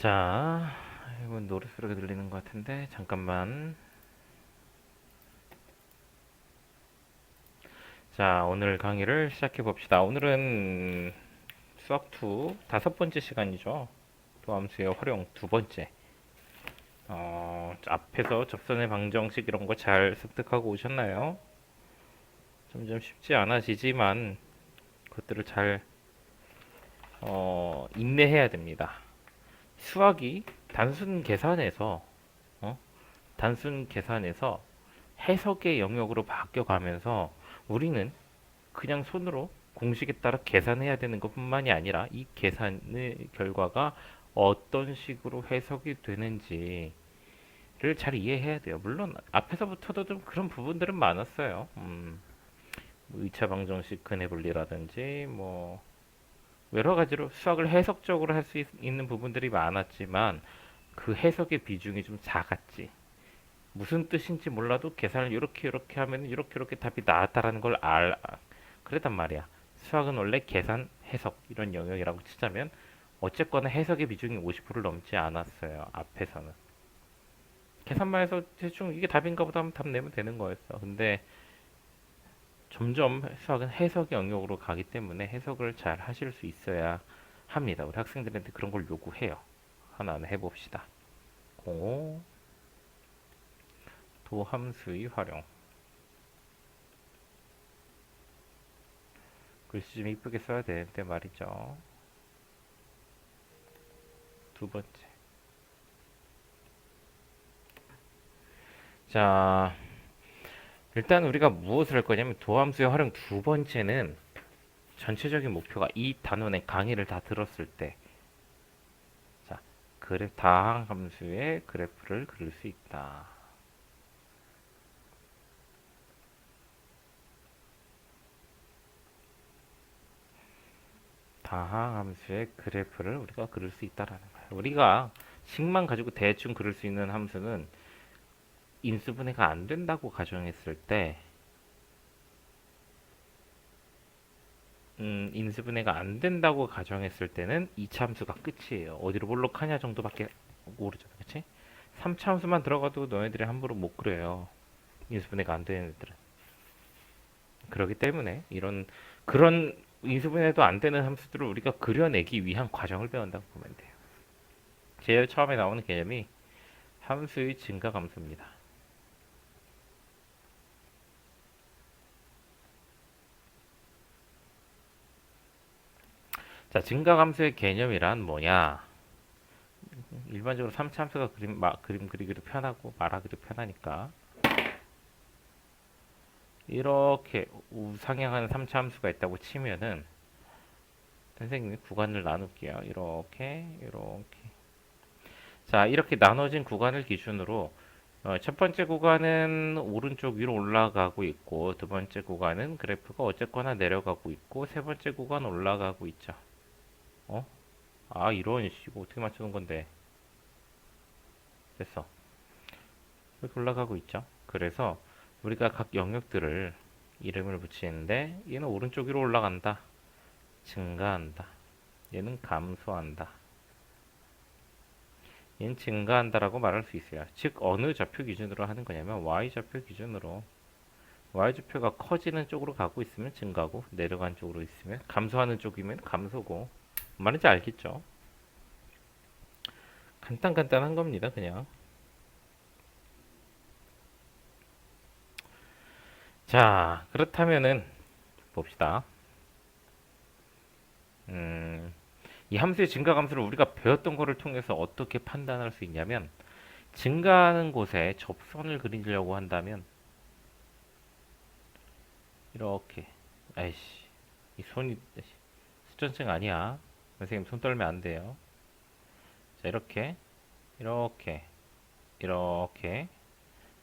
자, 이건 노랫소리가 들리는 것 같은데 잠깐만. 자, 오늘 강의를 시작해 봅시다. 오늘은 수학2 다섯 번째 시간이죠. 도함수의 활용 두 번째. 앞에서 접선의 방정식 이런 거 잘 습득하고 오셨나요? 점점 쉽지 않아지지만 그것들을 잘 인내해야 됩니다. 수학이 단순 계산에서 어? 단순 계산에서 해석의 영역으로 바뀌어가면서 우리는 그냥 손으로 공식에 따라 계산해야 되는 것뿐만이 아니라 이 계산의 결과가 어떤 식으로 해석이 되는지를 잘 이해해야 돼요. 물론 앞에서부터도 좀 그런 부분들은 많았어요. 뭐 2차 방정식 근해 분리라든지 뭐 여러 가지로 수학을 해석적으로 할 수 있는 부분들이 많았지만 그 해석의 비중이 좀 작았지. 무슨 뜻인지 몰라도 계산을 이렇게 하면 이렇게 답이 나왔다라는 걸 그랬단 말이야. 수학은 원래 계산, 해석 이런 영역이라고 치자면 어쨌거나 해석의 비중이 50%를 넘지 않았어요. 앞에서는. 계산만 해서 대충 이게 답인가 보다 하면 답 내면 되는 거였어. 근데 점점 수학은 해석의 영역으로 가기 때문에 해석을 잘 하실 수 있어야 합니다. 우리 학생들한테 그런 걸 요구해요. 하나는 해봅시다. 05 도함수의 활용. 글씨 좀 이쁘게 써야 되는데 말이죠. 두 번째. 자, 일단 우리가 무엇을 할 거냐면 도함수의 활용 두 번째는 전체적인 목표가 이 단원의 강의를 다 들었을 때, 자, 다항 함수의 그래프를 그릴 수 있다. 다항 함수의 그래프를 우리가 그릴 수 있다라는 거예요. 우리가 식만 가지고 대충 그릴 수 있는 함수는 인수분해가 안 된다고 가정했을 때, 인수분해가 안 된다고 가정했을 때는 2차 함수가 끝이에요. 어디로 볼록하냐 정도밖에 모르잖아, 그치? 3차 함수만 들어가도 너희들이 함부로 못 그려요. 인수분해가 안 되는 애들은. 그렇기 때문에 그런 인수분해도 안 되는 함수들을 우리가 그려내기 위한 과정을 배운다고 보면 돼요. 제일 처음에 나오는 개념이 함수의 증가함수입니다. 자, 증가함수의 개념이란 뭐냐? 일반적으로 3차 함수가 그림 그리기도 편하고 말하기도 편하니까 이렇게 우상향하는 3차 함수가 있다고 치면은 선생님이 구간을 나눌게요. 이렇게. 자, 이렇게 나눠진 구간을 기준으로 첫 번째 구간은 오른쪽 위로 올라가고 있고 두 번째 구간은 그래프가 어쨌거나 내려가고 있고 세 번째 구간 올라가고 있죠. 어? 이런 식으로 어떻게 맞추는 건데? 됐어. 이렇게 올라가고 있죠. 그래서 우리가 각 영역들을 이름을 붙이는데 얘는 오른쪽 위로 올라간다. 증가한다. 얘는 감소한다. 얘는 증가한다라고 말할 수 있어요. 즉 어느 좌표 기준으로 하는 거냐면 y좌표 기준으로 y좌표가 커지는 쪽으로 가고 있으면 증가고 내려가는 쪽으로 있으면 감소하는 쪽이면 감소고 말인지 알겠죠? 간단한 겁니다. 그냥. 자, 그렇다면은 봅시다. 이 함수의 증가 감소를 우리가 배웠던 거를 통해서 어떻게 판단할 수 있냐면 증가하는 곳에 접선을 그리려고 한다면 이렇게 아이씨 이 손이 수전증 아니야. 선생님 손 떨면 안 돼요. 자, 이렇게 이렇게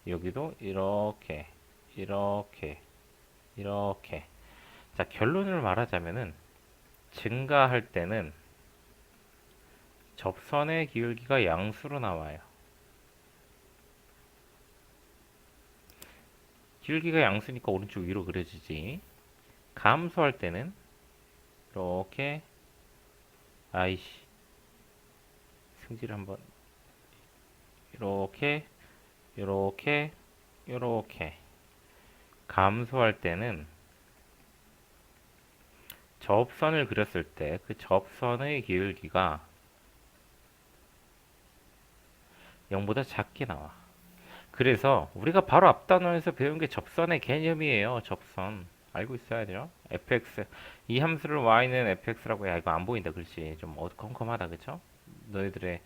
여기도 이렇게 자, 결론을 말하자면은 증가할 때는 접선의 기울기가 양수로 나와요. 기울기가 양수니까 오른쪽 위로 그려지지. 감소할 때는 이렇게 아이씨 승질 한번 이렇게 요렇게 요렇게 감소할 때는 접선을 그렸을 때 그 접선의 기울기가 0보다 작게 나와. 그래서 우리가 바로 앞 단원에서 배운 게 접선의 개념이에요. 접선. 알고 있어야 돼요. fx. 이 함수를 y는 fx라고 해. 이거 안 보인다. 글씨. 좀 어두컴컴하다. 그쵸? 너희들의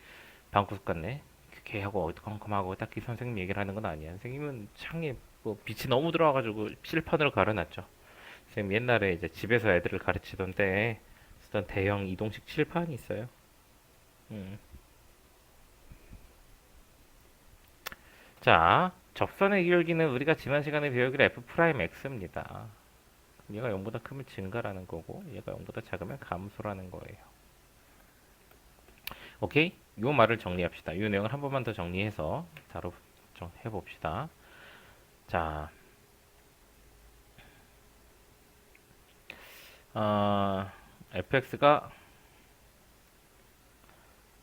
방구석 같네. 걔하고 어두컴컴하고 딱히 선생님 얘기를 하는 건 아니야. 선생님은 창에 뭐 빛이 너무 들어와가지고 칠판으로 가려놨죠. 선생님 옛날에 이제 집에서 애들을 가르치던 때 쓰던 대형 이동식 칠판이 있어요. 음. 자, 접선의 기울기는 우리가 지난 시간에 배우기로 f'x입니다. 얘가 0보다 크면 증가라는 거고 얘가 0보다 작으면 감소라는 거예요. 오케이? 요 말을 정리합시다. 요 내용을 한 번만 더 정리해서 해봅시다. 자, fx가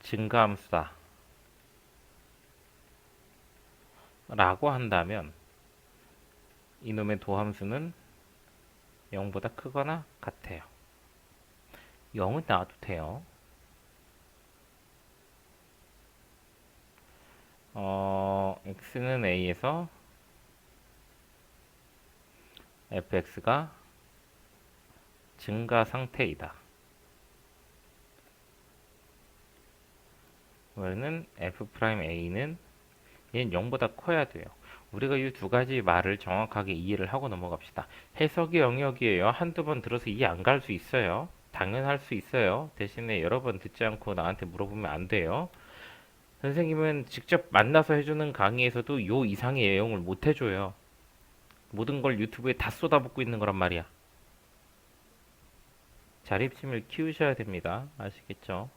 증가함수다 라고 한다면 이놈의 도함수는 0보다 크거나 같아요. 0은 나와도 돼요. x는 a에서 fx가 증가 상태이다. 그러면 f'a는 얘는 0보다 커야 돼요. 우리가 이 두 가지 말을 정확하게 이해를 하고 넘어갑시다. 해석의 영역이에요. 한두 번 들어서 이해 안 갈 수 있어요. 당연할 수 있어요. 대신에 여러 번 듣지 않고 나한테 물어보면 안 돼요. 선생님은 직접 만나서 해주는 강의에서도 요 이상의 내용을 못 해줘요. 모든 걸 유튜브에 다 쏟아붓고 있는 거란 말이야. 자립심을 키우셔야 됩니다. 아시겠죠?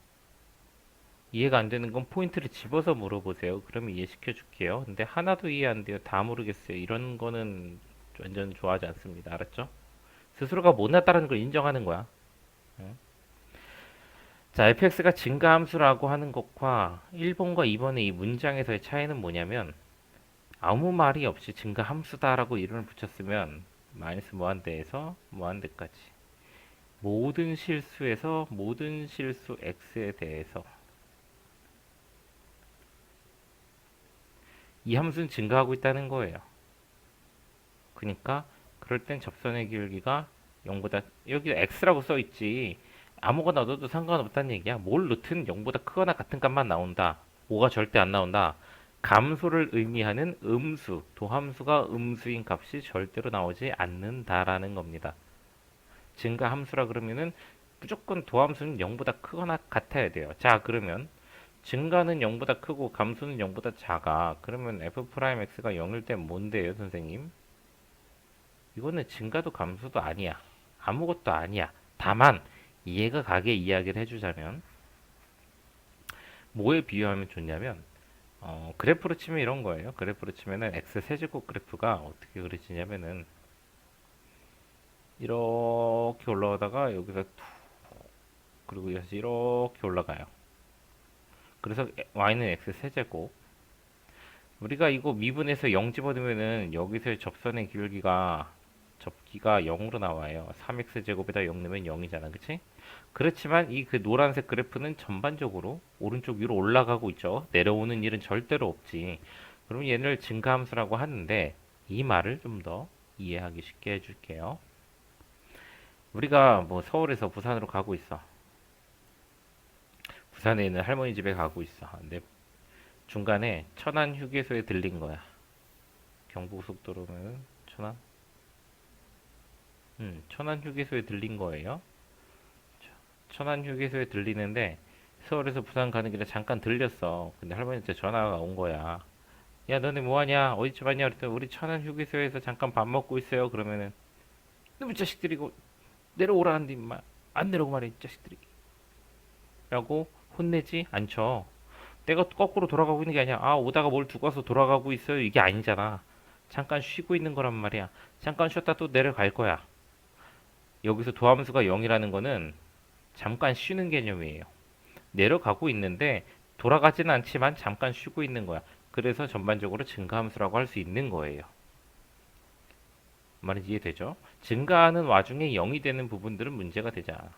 이해가 안 되는 건 포인트를 집어서 물어보세요. 그러면 이해시켜 줄게요. 근데 하나도 이해 안 돼요. 다 모르겠어요. 이런 거는 완전 좋아하지 않습니다. 알았죠? 스스로가 못났다는 걸 인정하는 거야. 응? 자, fx가 증가함수라고 하는 것과 1번과 2번의 이 문장에서의 차이는 뭐냐면 아무 말이 없이 증가함수다라고 이름을 붙였으면 마이너스 무한대에서 무한대까지 모든 실수에서 모든 실수 x에 대해서 이 함수는 증가하고 있다는 거예요. 그러니까 그럴 땐 접선의 기울기가 0보다 여기 x라고 써 있지 아무거나 넣어도 상관없다는 얘기야. 뭘 넣든 0보다 크거나 같은 값만 나온다. 5가 절대 안 나온다. 감소를 의미하는 음수, 도함수가 음수인 값이 절대로 나오지 않는다라는 겁니다. 증가 함수라 그러면은 무조건 도함수는 0보다 크거나 같아야 돼요. 자, 그러면 증가는 0보다 크고 감소는 0보다 작아. 그러면 f'x가 0일 때 뭔데요, 선생님? 이거는 증가도 감소도 아니야. 아무것도 아니야. 다만 이해가 가게 이야기를 해주자면 뭐에 비유하면 좋냐면 그래프로 치면 이런 거예요. 그래프로 치면은 x 세제곱 그래프가 어떻게 그려지냐면은 이렇게 올라오다가 여기서 툭 그리고 다시 이렇게 올라가요. 그래서 y는 x 세제곱 우리가 이거 미분해서 0 집어넣으면은 여기서의 접선의 기울기가 접기가 0으로 나와요. 3x 제곱에다 0 넣으면 0이잖아. 그치? 그렇지만 이 그 노란색 그래프는 전반적으로 오른쪽 위로 올라가고 있죠. 내려오는 일은 절대로 없지. 그럼 얘를 증가함수라고 하는데 이 말을 좀 더 이해하기 쉽게 해줄게요. 우리가 뭐 서울에서 부산으로 가고 있어. 부산에 있는 할머니 집에 가고 있어. 근데 중간에 천안 휴게소에 들린 거야. 경부고속도로면 천안? 천안 휴게소에 들린 거예요. 천안 휴게소에 들리는데 서울에서 부산 가는 길에 잠깐 들렸어. 근데 할머니한테 전화가 온 거야. 야, 너네 뭐하냐? 어디쯤 왔냐? 그랬더니 우리 천안 휴게소에서 잠깐 밥 먹고 있어요. 그러면은 너무 자식들이고 내려오라는데 임마 안 내려오고 말이야 이 자식들이 라고 혼내지 않죠. 내가 거꾸로 돌아가고 있는 게 아니야. 아, 오다가 뭘 두고 와서 돌아가고 있어요. 이게 아니잖아. 잠깐 쉬고 있는 거란 말이야. 잠깐 쉬었다 또 내려갈 거야. 여기서 도함수가 0이라는 거는 잠깐 쉬는 개념이에요. 내려가고 있는데 돌아가지는 않지만 잠깐 쉬고 있는 거야. 그래서 전반적으로 증가함수라고 할 수 있는 거예요. 말인지 이해되죠? 증가하는 와중에 0이 되는 부분들은 문제가 되지 않아.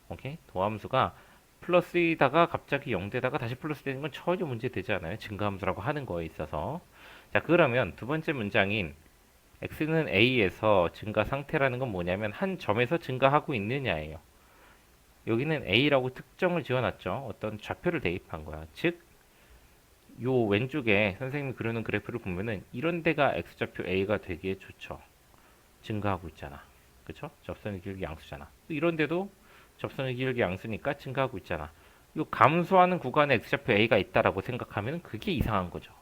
오케이? 도함수가 플러스이다가 갑자기 0 되다가 다시 플러스 되는 건 전혀 문제 되지 않아요. 증가함수라고 하는 거에 있어서. 자, 그러면 두 번째 문장인 x는 a에서 증가 상태라는 건 뭐냐면 한 점에서 증가하고 있느냐예요. 여기는 a라고 특정을 지어놨죠. 어떤 좌표를 대입한 거야. 즉, 요 왼쪽에 선생님이 그리는 그래프를 보면은 이런 데가 x좌표 a가 되기에 좋죠. 증가하고 있잖아. 그쵸? 접선의 기울기 양수잖아. 이런 데도 접선의 기울기 양수니까 증가하고 있잖아. 요 감소하는 구간에 x좌표 a가 있다라고 생각하면 그게 이상한 거죠.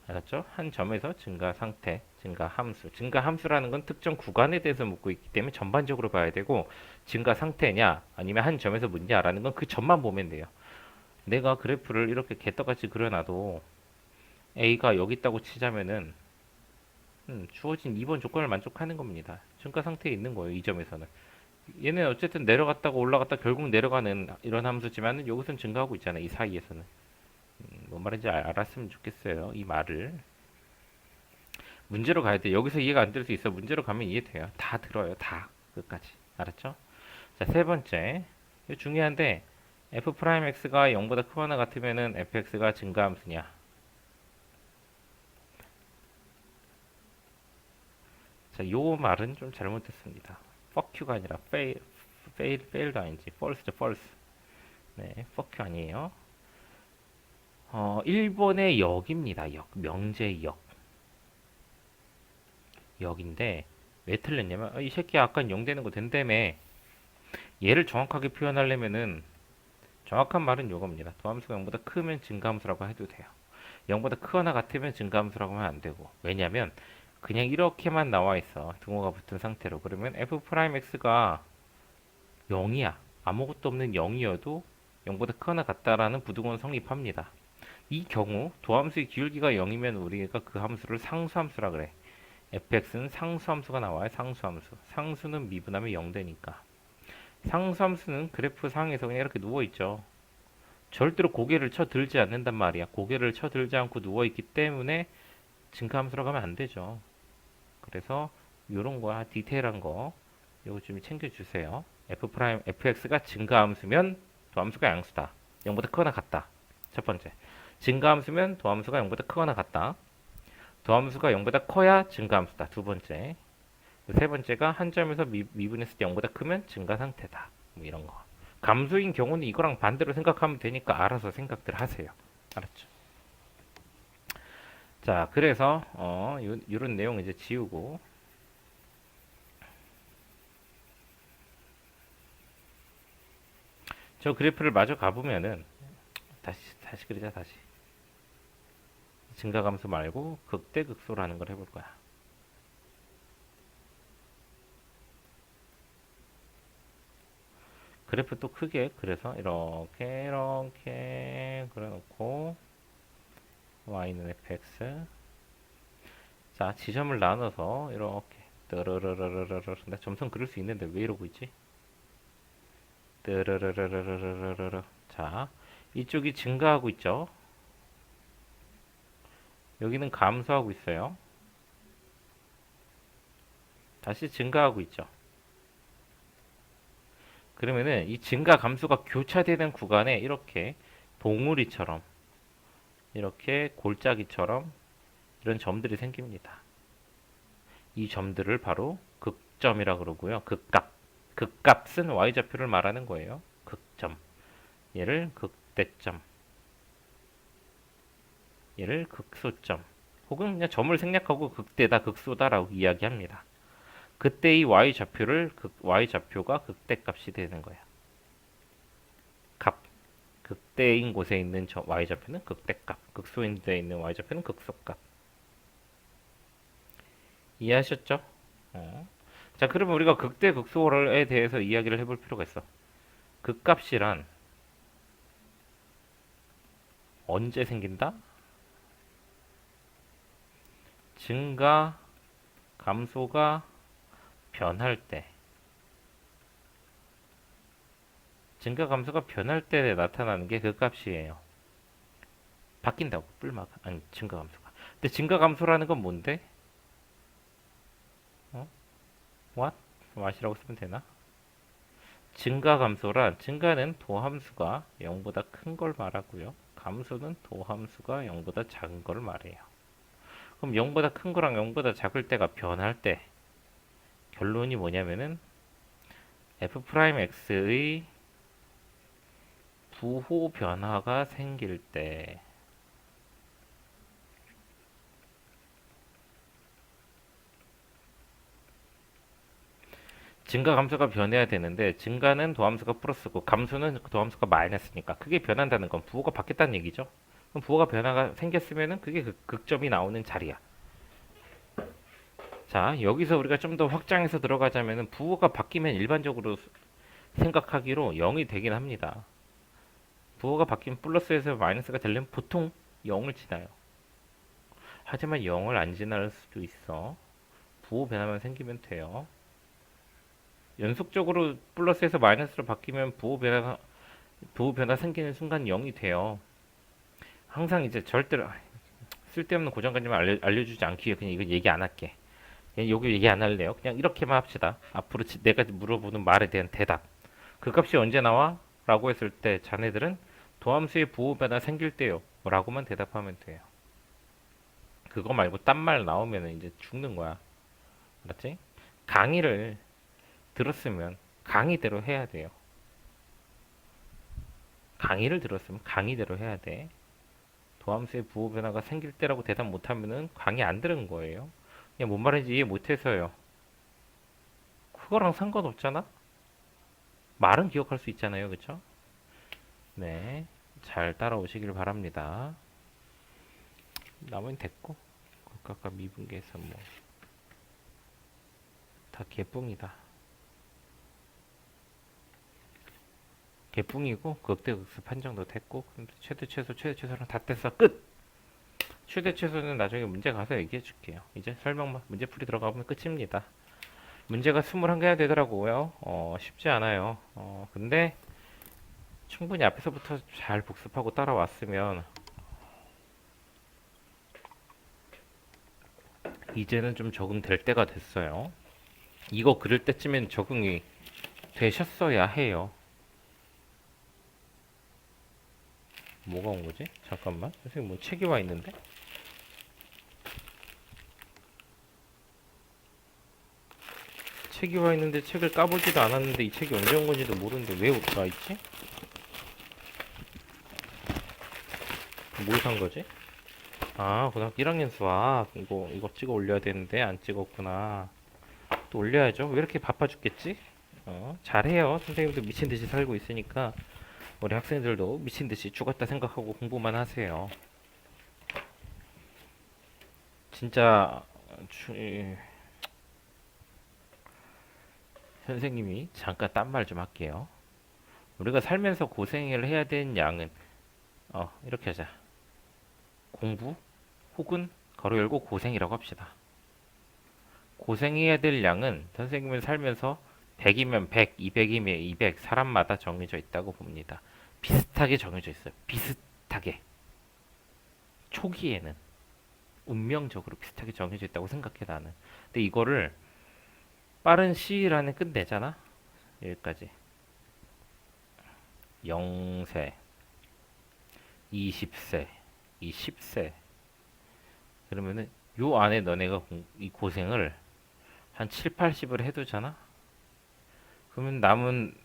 알았죠? 한 점에서 증가 상태, 증가 함수. 증가 함수라는 건 특정 구간에 대해서 묻고 있기 때문에 전반적으로 봐야 되고, 증가 상태냐, 아니면 한 점에서 묻냐라는 건 그 점만 보면 돼요. 내가 그래프를 이렇게 개떡같이 그려놔도 A가 여기 있다고 치자면은 주어진 2번 조건을 만족하는 겁니다. 증가 상태에 있는 거예요. 이 점에서는. 얘는 어쨌든 내려갔다가 올라갔다 결국 내려가는 이런 함수지만 여기서는 증가하고 있잖아요. 이 사이에서는. 뭔 말인지 알았으면 좋겠어요. 이 말을. 문제로 가야 돼. 여기서 이해가 안 될 수 있어. 문제로 가면 이해돼요. 다 들어요. 다. 끝까지. 알았죠? 자, 세 번째. 이거 중요한데 f'x가 0보다 크거나 같으면은 fx가 증가함수냐. 자, 요 말은 좀 잘못됐습니다. fuck you가 아니라 failed도 아닌지 false죠, false. 네, fuck you 아니에요. 일본의 역입니다. 역, 명제의 역. 역인데 왜 틀렸냐면 이 새끼 아까 0 되는 거 된다며. 얘를 정확하게 표현하려면은 정확한 말은 요겁니다. 도함수가 0보다 크면 증가함수라고 해도 돼요. 0보다 크거나 같으면 증가함수라고 하면 안 되고. 왜냐면 그냥 이렇게만 나와 있어. 등호가 붙은 상태로. 그러면 f'x가 0이야. 아무것도 없는 0이어도 0보다 크거나 같다라는 부등호는 성립합니다. 이 경우 도함수의 기울기가 0이면 우리가 그 함수를 상수함수라 그래. fx는 상수함수가 나와요. 상수함수. 상수는 미분하면 0 되니까. 상수함수는 그래프 상에서 그냥 이렇게 누워있죠. 절대로 고개를 쳐들지 않는단 말이야. 고개를 쳐들지 않고 누워있기 때문에 증가함수라고 하면 안 되죠. 그래서 이런 거야. 디테일한 거 이거 좀 챙겨주세요. fx가 증가함수면 도함수가 양수다. 0보다 크거나 같다. 첫 번째. 증가함수면 도함수가 0보다 크거나 같다. 도함수가 0보다 커야 증가함수다. 두 번째. 세 번째가 한 점에서 미분했을 때 0보다 크면 증가 상태다. 뭐 이런 거. 감수인 경우는 이거랑 반대로 생각하면 되니까 알아서 생각들 하세요. 알았죠? 자, 그래서 이런 내용 이제 지우고 저 그래프를 마저 가보면은 다시 그리자 다시. 증가감수 말고 극대극소라는 걸 해볼 거야. 그래프 또 크게 그래서 이렇게 그려놓고 y는 fx. 자, 지점을 나눠서 이렇게 뜨르르르르르르. 나 점선 그릴 수 있는데 왜 이러고 있지? 뜨르르르르르르르. 자, 이쪽이 증가하고 있죠. 여기는 감소하고 있어요. 다시 증가하고 있죠. 그러면은 이 증가 감소가 교차되는 구간에 이렇게 봉우리처럼 이렇게 골짜기처럼 이런 점들이 생깁니다. 이 점들을 바로 극점이라 그러고요. 극값. 극값은 y좌표를 말하는 거예요. 극점. 얘를 극대점. 얘를 극소점. 혹은 그냥 점을 생략하고 극대다, 극소다라고 이야기합니다. 그때 이 y좌표가 극대값이 되는 거예요. 값. 극대인 곳에 있는 y좌표는 극대값. 극소인 데 있는 y좌표는 극소값. 이해하셨죠? 자, 그러면 우리가 극대 극소에 대해서 이야기를 해볼 필요가 있어. 극값이란 언제 생긴다? 증가, 감소가 변할 때. 증가, 감소가 변할 때 나타나는 게 극값이에요. 바뀐다고. 아니 증가 감소가. 근데 증가 감소라는 건 뭔데? 어? what? what이라고 쓰면 되나? 증가 감소란 증가는 도함수가 0보다 큰 걸 말하고요. 감소는 도함수가 0보다 작은 걸 말해요. 그럼 0보다 큰 거랑 0보다 작을 때가 변할 때 결론이 뭐냐면은 f'x의 부호 변화가 생길 때 증가 감소가 변해야 되는데 증가는 도함수가 플러스고 감소는 도함수가 마이너스니까 그게 변한다는 건 부호가 바뀌었다는 얘기죠. 그럼 부호가 변화가 생겼으면은 그게 극점이 나오는 자리야. 자, 여기서 우리가 좀 더 확장해서 들어가자면은 부호가 바뀌면 일반적으로 생각하기로 0이 되긴 합니다. 부호가 바뀌면 플러스에서 마이너스가 되려면 보통 0을 지나요. 하지만 0을 안 지날 수도 있어. 부호 변화만 생기면 돼요. 연속적으로 플러스에서 마이너스로 바뀌면 부호 변화 생기는 순간 0이 돼요. 항상 이제 절대로 쓸데없는 고정관념을 알려주지 않기 위해 그냥 이거 얘기 안 할게. 그냥 여기 얘기 안 할래요. 그냥 이렇게만 합시다. 앞으로 내가 물어보는 말에 대한 대답. 그 값이 언제 나와? 라고 했을 때 자네들은 도함수의 부호 변화 생길 때요. 라고만 대답하면 돼요. 그거 말고 딴 말 나오면 이제 죽는 거야. 알았지? 강의를 들었으면 강의대로 해야 돼요. 강의를 들었으면 강의대로 해야 돼. 도함수의 부호 변화가 생길 때라고 대답 못하면은 강의 안 들은 거예요. 그냥 뭔 말인지 이해 못해서요. 그거랑 상관없잖아? 말은 기억할 수 있잖아요. 그쵸? 네. 잘 따라오시길 바랍니다. 나머지는 됐고. 극각과 미분계에서 뭐. 다 개뿡이다. 개뿡이고, 극대극소 판정도 됐고, 최대 최소, 최대 최소랑 다 뗐어. 끝! 최대 최소는 나중에 문제 가서 얘기해 줄게요. 이제 설명만, 문제풀이 들어가 보면 끝입니다. 문제가 21개나 되더라고요. 쉽지 않아요. 근데 충분히 앞에서부터 잘 복습하고 따라왔으면 이제는 좀 적응될 때가 됐어요. 이거 그릴 때쯤엔 적응이 되셨어야 해요. 뭐가 온 거지? 잠깐만. 선생님 뭐 책이 와 있는데? 책이 와 있는데 책을 까보지도 않았는데 이 책이 언제 온 건지도 모르는데 왜 와 있지? 뭘 산 거지? 아, 고등학교 1학년 수학. 이거 찍어 올려야 되는데 안 찍었구나. 또 올려야죠. 왜 이렇게 바빠 죽겠지? 잘해요. 선생님도 미친 듯이 살고 있으니까 우리 학생들도 미친 듯이 죽었다 생각하고 공부만 하세요. 진짜 선생님이 잠깐 딴 말 좀 할게요. 우리가 살면서 고생을 해야 되는 양은 이렇게 하자. 공부 혹은 가로 열고 고생이라고 합시다. 고생해야 될 양은 선생님은 살면서 100이면 100, 200이면 200 사람마다 정해져 있다고 봅니다. 비슷하게 정해져 있어요. 비슷하게. 초기에는 운명적으로 비슷하게 정해져 있다고 생각해 나는. 근데 이거를 빠른 시일 안에 끝내잖아. 여기까지. 0세, 20세, 20세. 그러면은 요 안에 너네가 이 고생을 한 7, 80을 해두잖아? 그러면 남은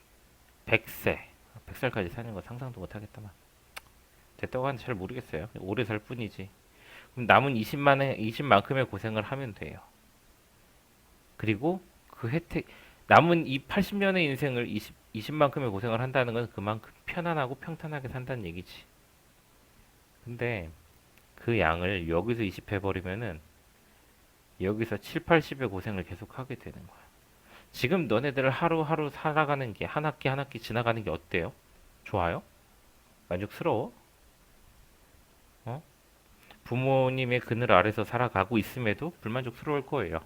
100세, 100살까지 사는 거 상상도 못 하겠다만. 됐다고 하는데 잘 모르겠어요. 오래 살 뿐이지. 그럼 남은 20만큼의 고생을 하면 돼요. 그리고 그 혜택, 남은 이 80년의 인생을 20만큼의 고생을 한다는 건 그만큼 편안하고 평탄하게 산다는 얘기지. 근데 그 양을 여기서 20 해버리면은 여기서 7, 80의 고생을 계속 하게 되는 거야. 지금 너네들 하루하루 살아가는 게 한 학기 한 학기 지나가는 게 어때요? 좋아요? 만족스러워? 어? 부모님의 그늘 아래서 살아가고 있음에도 불만족스러울 거예요.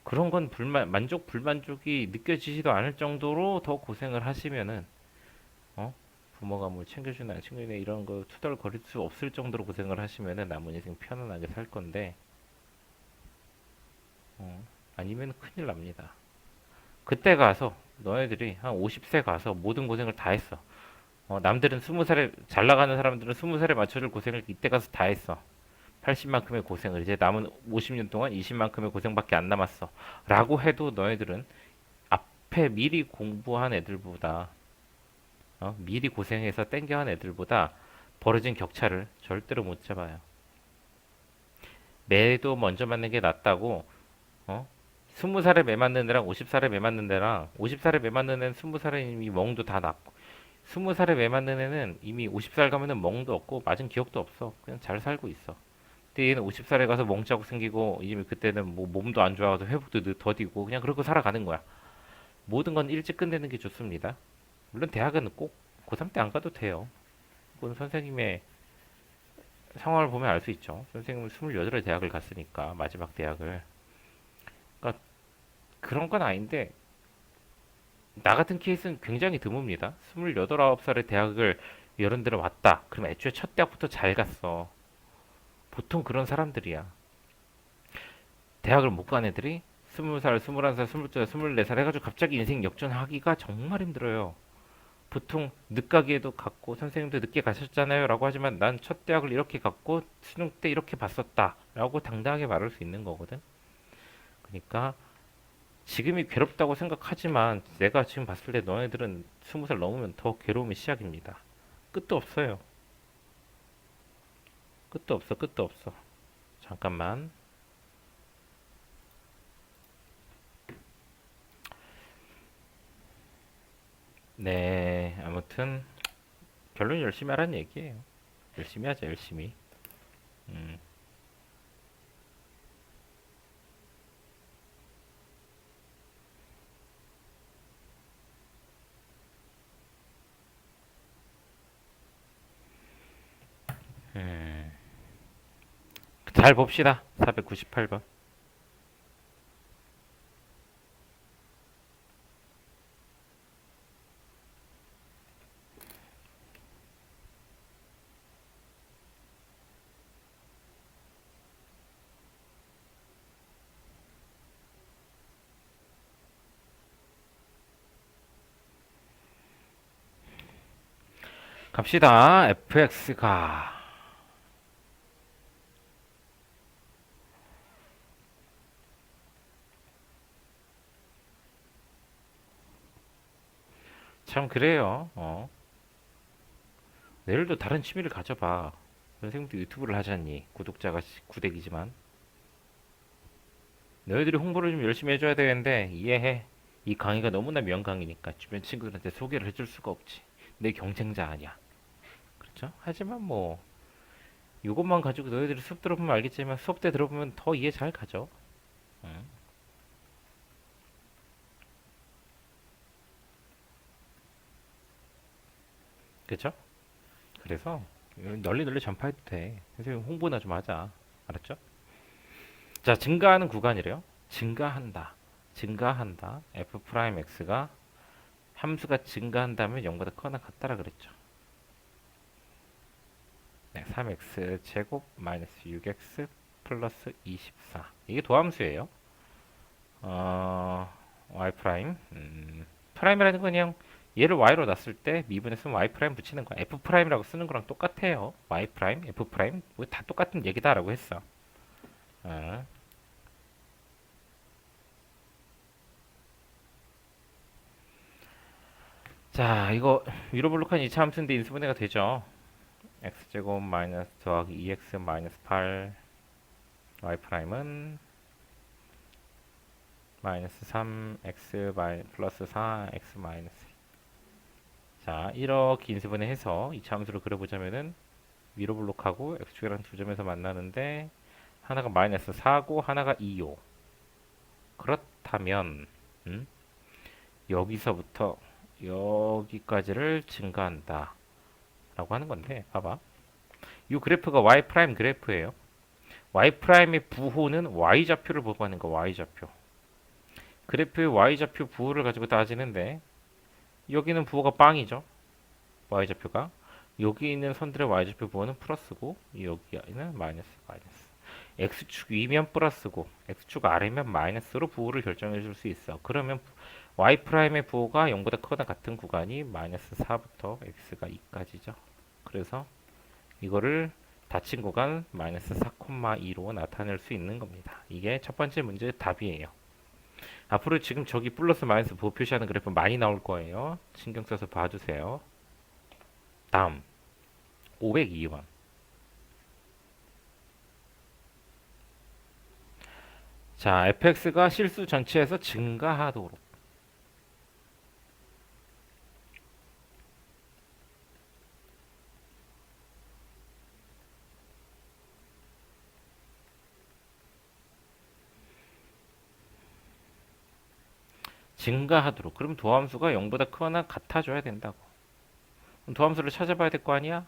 그런 건 불만족이 느껴지지도 않을 정도로 더 고생을 하시면은 어? 부모가 뭘 챙겨주나 안 챙겨주나 이런 거 투덜거릴 수 없을 정도로 고생을 하시면은 남은 인생 편안하게 살 건데 아니면 큰일 납니다. 그때 가서 너네들이 한 50세 가서 모든 고생을 다 했어. 남들은 20살에 잘 나가는 사람들은 20살에 맞춰줄 고생을 이때 가서 다 했어. 80만큼의 고생을 이제 남은 50년 동안 20만큼의 고생밖에 안 남았어. 라고 해도 너희들은 앞에 미리 공부한 애들보다 미리 고생해서 땡겨한 애들보다 벌어진 격차를 절대로 못 잡아요. 매도 먼저 맞는 게 낫다고 20살에 매 맞는 애랑 50살에 매 맞는 애랑 50살에 매 맞는 애는 20살에 이미 멍도 다 났고 20살에 매 맞는 애는 이미 50살 가면은 멍도 없고 맞은 기억도 없어. 그냥 잘 살고 있어. 근데 얘는 50살에 가서 멍자국 생기고 이미 그때는 뭐 몸도 안 좋아서 회복도 더디고 그냥 그러고 살아가는 거야. 모든 건 일찍 끝내는 게 좋습니다. 물론 대학은 꼭 고3 때 안 가도 돼요. 그건 선생님의 상황을 보면 알 수 있죠. 선생님은 28에 대학을 갔으니까 마지막 대학을. 그러니까 그런 건 아닌데 나 같은 케이스는 굉장히 드뭅니다. 28, 9살에 대학을 이런 데로 왔다. 그럼 애초에 첫 대학부터 잘 갔어. 보통 그런 사람들이야. 대학을 못 간 애들이 20살, 21살, 22살, 24살 해가지고 갑자기 인생 역전하기가 정말 힘들어요. 보통 늦가기에도 갔고 선생님도 늦게 가셨잖아요 라고 하지만 난 첫 대학을 이렇게 갔고 수능 때 이렇게 봤었다 라고 당당하게 말할 수 있는 거거든. 그러니까 지금이 괴롭다고 생각하지만 내가 지금 봤을 때 너네들은 20살 넘으면 더 괴로움이 시작입니다. 끝도 없어요. 끝도 없어. 끝도 없어. 잠깐만. 네, 아무튼 결론 열심히 하라는 얘기예요. 열심히 하자, 열심히. 음, 음. 잘 봅시다. 498번. 갑시다. fx가 참 그래요. 내일도 다른 취미를 가져봐. 선생님도 유튜브를 하잖니. 구독자가 900이지만. 너희들이 홍보를 좀 열심히 해줘야 되는데 이해해. 이 강의가 너무나 명강이니까 주변 친구들한테 소개를 해줄 수가 없지. 내 경쟁자 아니야. 그렇죠? 하지만 뭐 이것만 가지고 너희들이 수업 들어보면 알겠지만 수업 때 들어보면 더 이해 잘 가죠. 응. 그렇죠? 그래서 널리 널리 전파해도 돼. 선생님 홍보나 좀 하자. 알았죠? 자, 증가하는 구간이래요. 증가한다. 증가한다. f 프라임 x가 함수가 증가한다면 0보다 커나 같다라 그랬죠. 네, 3x 제곱 마이너스 6x 플러스 24. 이게 도함수예요. y 프라임. 프라임이라는 건 그냥 얘를 y로 놨을 때 미분에 쓰면 y 프라임 붙이는 거야. f 프라임이라고 쓰는 거랑 똑같아요. y 프라임, f 프라임 뭐 다 똑같은 얘기다라고 했어. 어. 자, 이거 위로 블록한 2차 함수인데 인수분해가 되죠. x제곱 마이너스 더하기 2x 마이너스 8 y 프라임은 마이너스 3x 플러스 4x 마이너스. 자, 이렇게 인수분해해서 2차 함수를 그려보자면은 위로 블록하고 x축이랑 두 점에서 만나는데 하나가 마이너스 4고 하나가 2요. 그렇다면 여기서부터 여기까지를 증가한다 라고 하는 건데 봐봐. 이 그래프가 y 프라임 그래프예요. y 프라임의 부호는 y 좌표를 보고 하는 거. y 좌표. 그래프의 y 좌표 부호를 가지고 따지는데 여기는 부호가 빵이죠. y좌표가. 여기 있는 선들의 y좌표 부호는 플러스고 여기는 마이너스. x축 위면 플러스고 x축 아래면 마이너스로 부호를 결정해 줄 수 있어. 그러면 y'의 부호가 0보다 크거나 같은 구간이 마이너스 4부터 x가 2까지죠. 그래서 이거를 닫힌 구간 마이너스 4,2로 나타낼 수 있는 겁니다. 이게 첫 번째 문제의 답이에요. 앞으로 지금 저기 플러스 마이너스 부호 표시하는 그래프 많이 나올 거예요. 신경 써서 봐주세요. 다음 502번. 자, fx가 실수 전체에서 증가하도록. 증가하도록. 그럼 도함수가 0보다 크거나 같아져야 된다고. 그럼 도함수를 찾아봐야 될 거 아니야?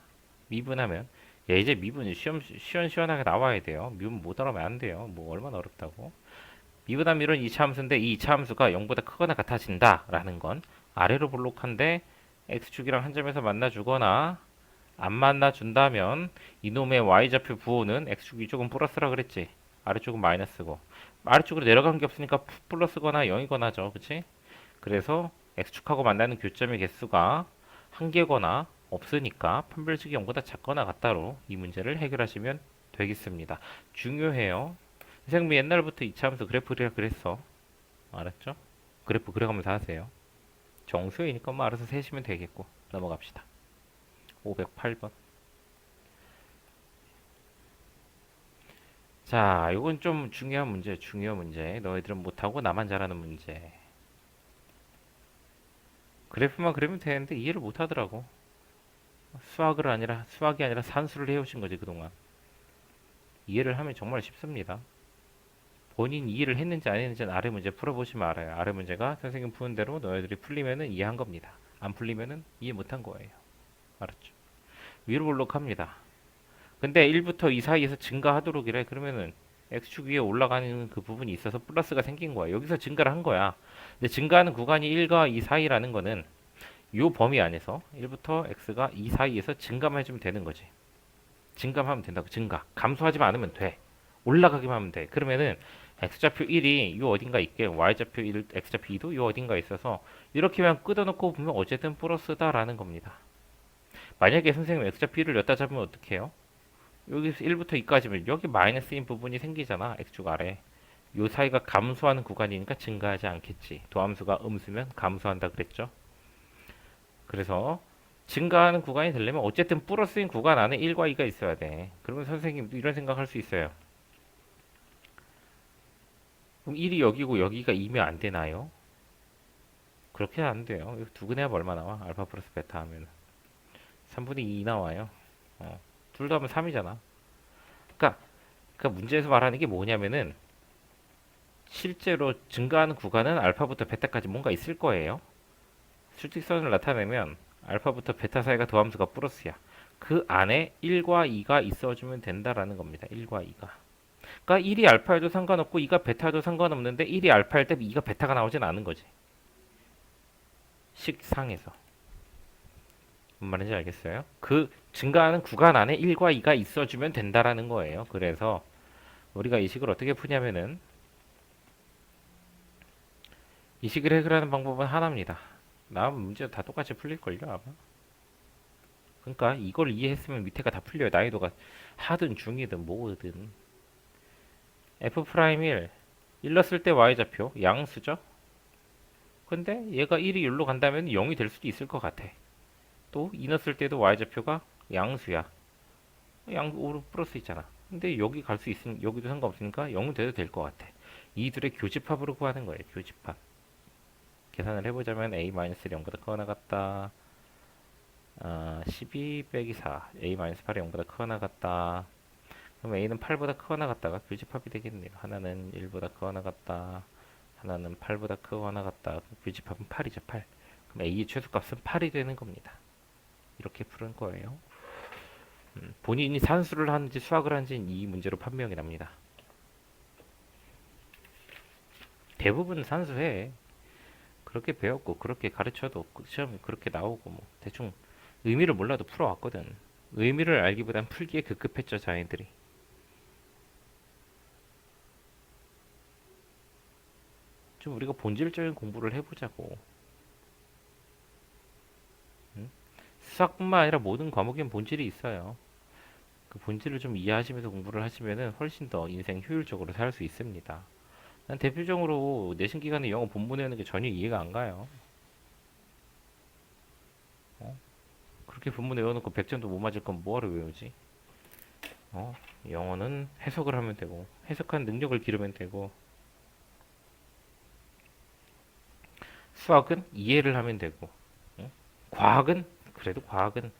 미분하면. 야, 이제 미분이 시원시원하게 나와야 돼요. 미분 못 알아면 안 돼요. 뭐 얼마나 어렵다고. 미분하면 이런 2차 함수인데 이 2차 함수가 0보다 크거나 같아진다 라는 건 아래로 볼록한데 x축이랑 한 점에서 만나주거나 안 만나준다면 이놈의 y좌표 부호는 x축 이쪽은 플러스라 그랬지. 아래쪽은 마이너스고 아래쪽으로 내려간 게 없으니까 플러스거나 0이거나 하죠. 그치? 그래서 x축하고 만나는 교점의 개수가 한 개거나 없으니까 판별식이 0보다 작거나 같다로 이 문제를 해결하시면 되겠습니다. 중요해요. 선생님이 옛날부터 이차함수 그래프 그리라 그랬어. 알았죠? 그래프 그려가면서 하세요. 정수이니까 뭐 알아서 세시면 되겠고. 넘어갑시다. 508번. 자, 이건 좀 중요한 문제. 너희들은 못하고 나만 잘하는 문제. 그래프만 그리면 되는데 이해를 못하더라고. 수학이 아니라 산수를 해오신 거지 그동안. 이해를 하면 정말 쉽습니다. 본인 이해를 했는지 안 했는지는 아래 문제 풀어보시면 알아요. 아래 문제가 선생님 푸는 대로 너희들이 풀리면은 이해한 겁니다. 안 풀리면은 이해 못한 거예요. 알았죠? 위로 볼록합니다. 근데 1부터 2 사이에서 증가하도록이래. 그러면은 x축 위에 올라가는 그 부분이 있어서 플러스가 생긴 거야. 여기서 증가를 한 거야. 근데 증가하는 구간이 1과 2 사이라는 거는 요 범위 안에서 1부터 x가 2 사이에서 증가만 해주면 되는 거지. 증가하면 된다고. 증가. 감소하지만 않으면 돼. 올라가기만 하면 돼. 그러면은 x좌표 1이 요 어딘가 있게 y좌표 1, x좌표 2도 요 어딘가 있어서 이렇게만 끊어놓고 보면 어쨌든 플러스다라는 겁니다. 만약에 선생님 x좌표 1을 여기다 잡으면 어떻게 해요? 여기서 1부터 2까지면 여기 마이너스인 부분이 생기잖아. x축 아래. 요 사이가 감소하는 구간이니까 증가하지 않겠지. 도함수가 음수면 감소한다 그랬죠. 그래서 증가하는 구간이 되려면 어쨌든 플러스인 구간 안에 1과 2가 있어야 돼. 그러면 선생님도 이런 생각할 수 있어요. 그럼 1이 여기고 여기가 2면 안 되나요? 그렇게 안 돼요. 이거 두근해야 얼마 나와? 알파 플러스 베타 하면 3분의 2 나와요. 둘 다 하면 3이잖아. 그러니까, 문제에서 말하는 게 뭐냐면은 실제로 증가하는 구간은 알파부터 베타까지 뭔가 있을 거예요. 수직선을 나타내면 알파부터 베타 사이가 도함수가 플러스야. 그 안에 1과 2가 있어주면 된다라는 겁니다. 1과 2가. 그러니까 1이 알파에도 상관없고 2가 베타에도 상관없는데 1이 알파일 때 2가 베타가 나오진 않은 거지. 식상에서. 뭔 말인지 알겠어요? 그 증가하는 구간 안에 1과 2가 있어주면 된다라는 거예요. 그래서 우리가 이 식을 어떻게 푸냐면은 이 식을 해결하는 방법은 하나입니다. 나온 문제 다 똑같이 풀릴걸요 아마. 그러니까 이걸 이해했으면 밑에가 다 풀려요. 난이도가 하든 중이든 뭐든. F'1 1 넣었을 때 y좌표 양수죠. 근데 얘가 1이 여기로 간다면 0이 될 수도 있을 것 같아. 또 2 넣었을 때도 y좌표가 양수야. 오른 플러스 있잖아. 근데 여기 갈 수 있으니 여기도 상관없으니까 0은 돼도 될 것 같아. 이 둘의 교집합으로 구하는 거예요. 교집합. 계산을 해보자면 a-를 0보다 크거나 같다. 12 빼기 4 a-8이 0보다 크거나 같다. 그럼 a는 8보다 크거나 같다가 교집합이 되겠네요. 하나는 1보다 크거나 같다. 하나는 8보다 크거나 같다. 교집합은 8이죠. 8. 그럼 a의 최소값은 8이 되는 겁니다. 이렇게 푸는 거예요. 본인이 산수를 하는지 수학을 하는지는 이 문제로 판명이 납니다. 대부분 산수해. 그렇게 배웠고 그렇게 가르쳐도 시험이 그렇게 나오고 뭐 대충 의미를 몰라도 풀어왔거든. 의미를 알기보단 풀기에 급급했죠, 자기들이. 좀 우리가 본질적인 공부를 해보자고. 응? 수학뿐만 아니라 모든 과목엔 본질이 있어요. 그 본질을 좀 이해하시면서 공부를 하시면은 훨씬 더 인생 효율적으로 살 수 있습니다. 난 대표적으로 내신 기간에 영어 본문 외우는 게 전혀 이해가 안 가요. 어? 그렇게 본문 외워놓고 100점도 못 맞을 건 뭐하러 외우지? 어? 영어는 해석을 하면 되고 해석한 능력을 기르면 되고 수학은 이해를 하면 되고 어? 과학은 그래도 과학은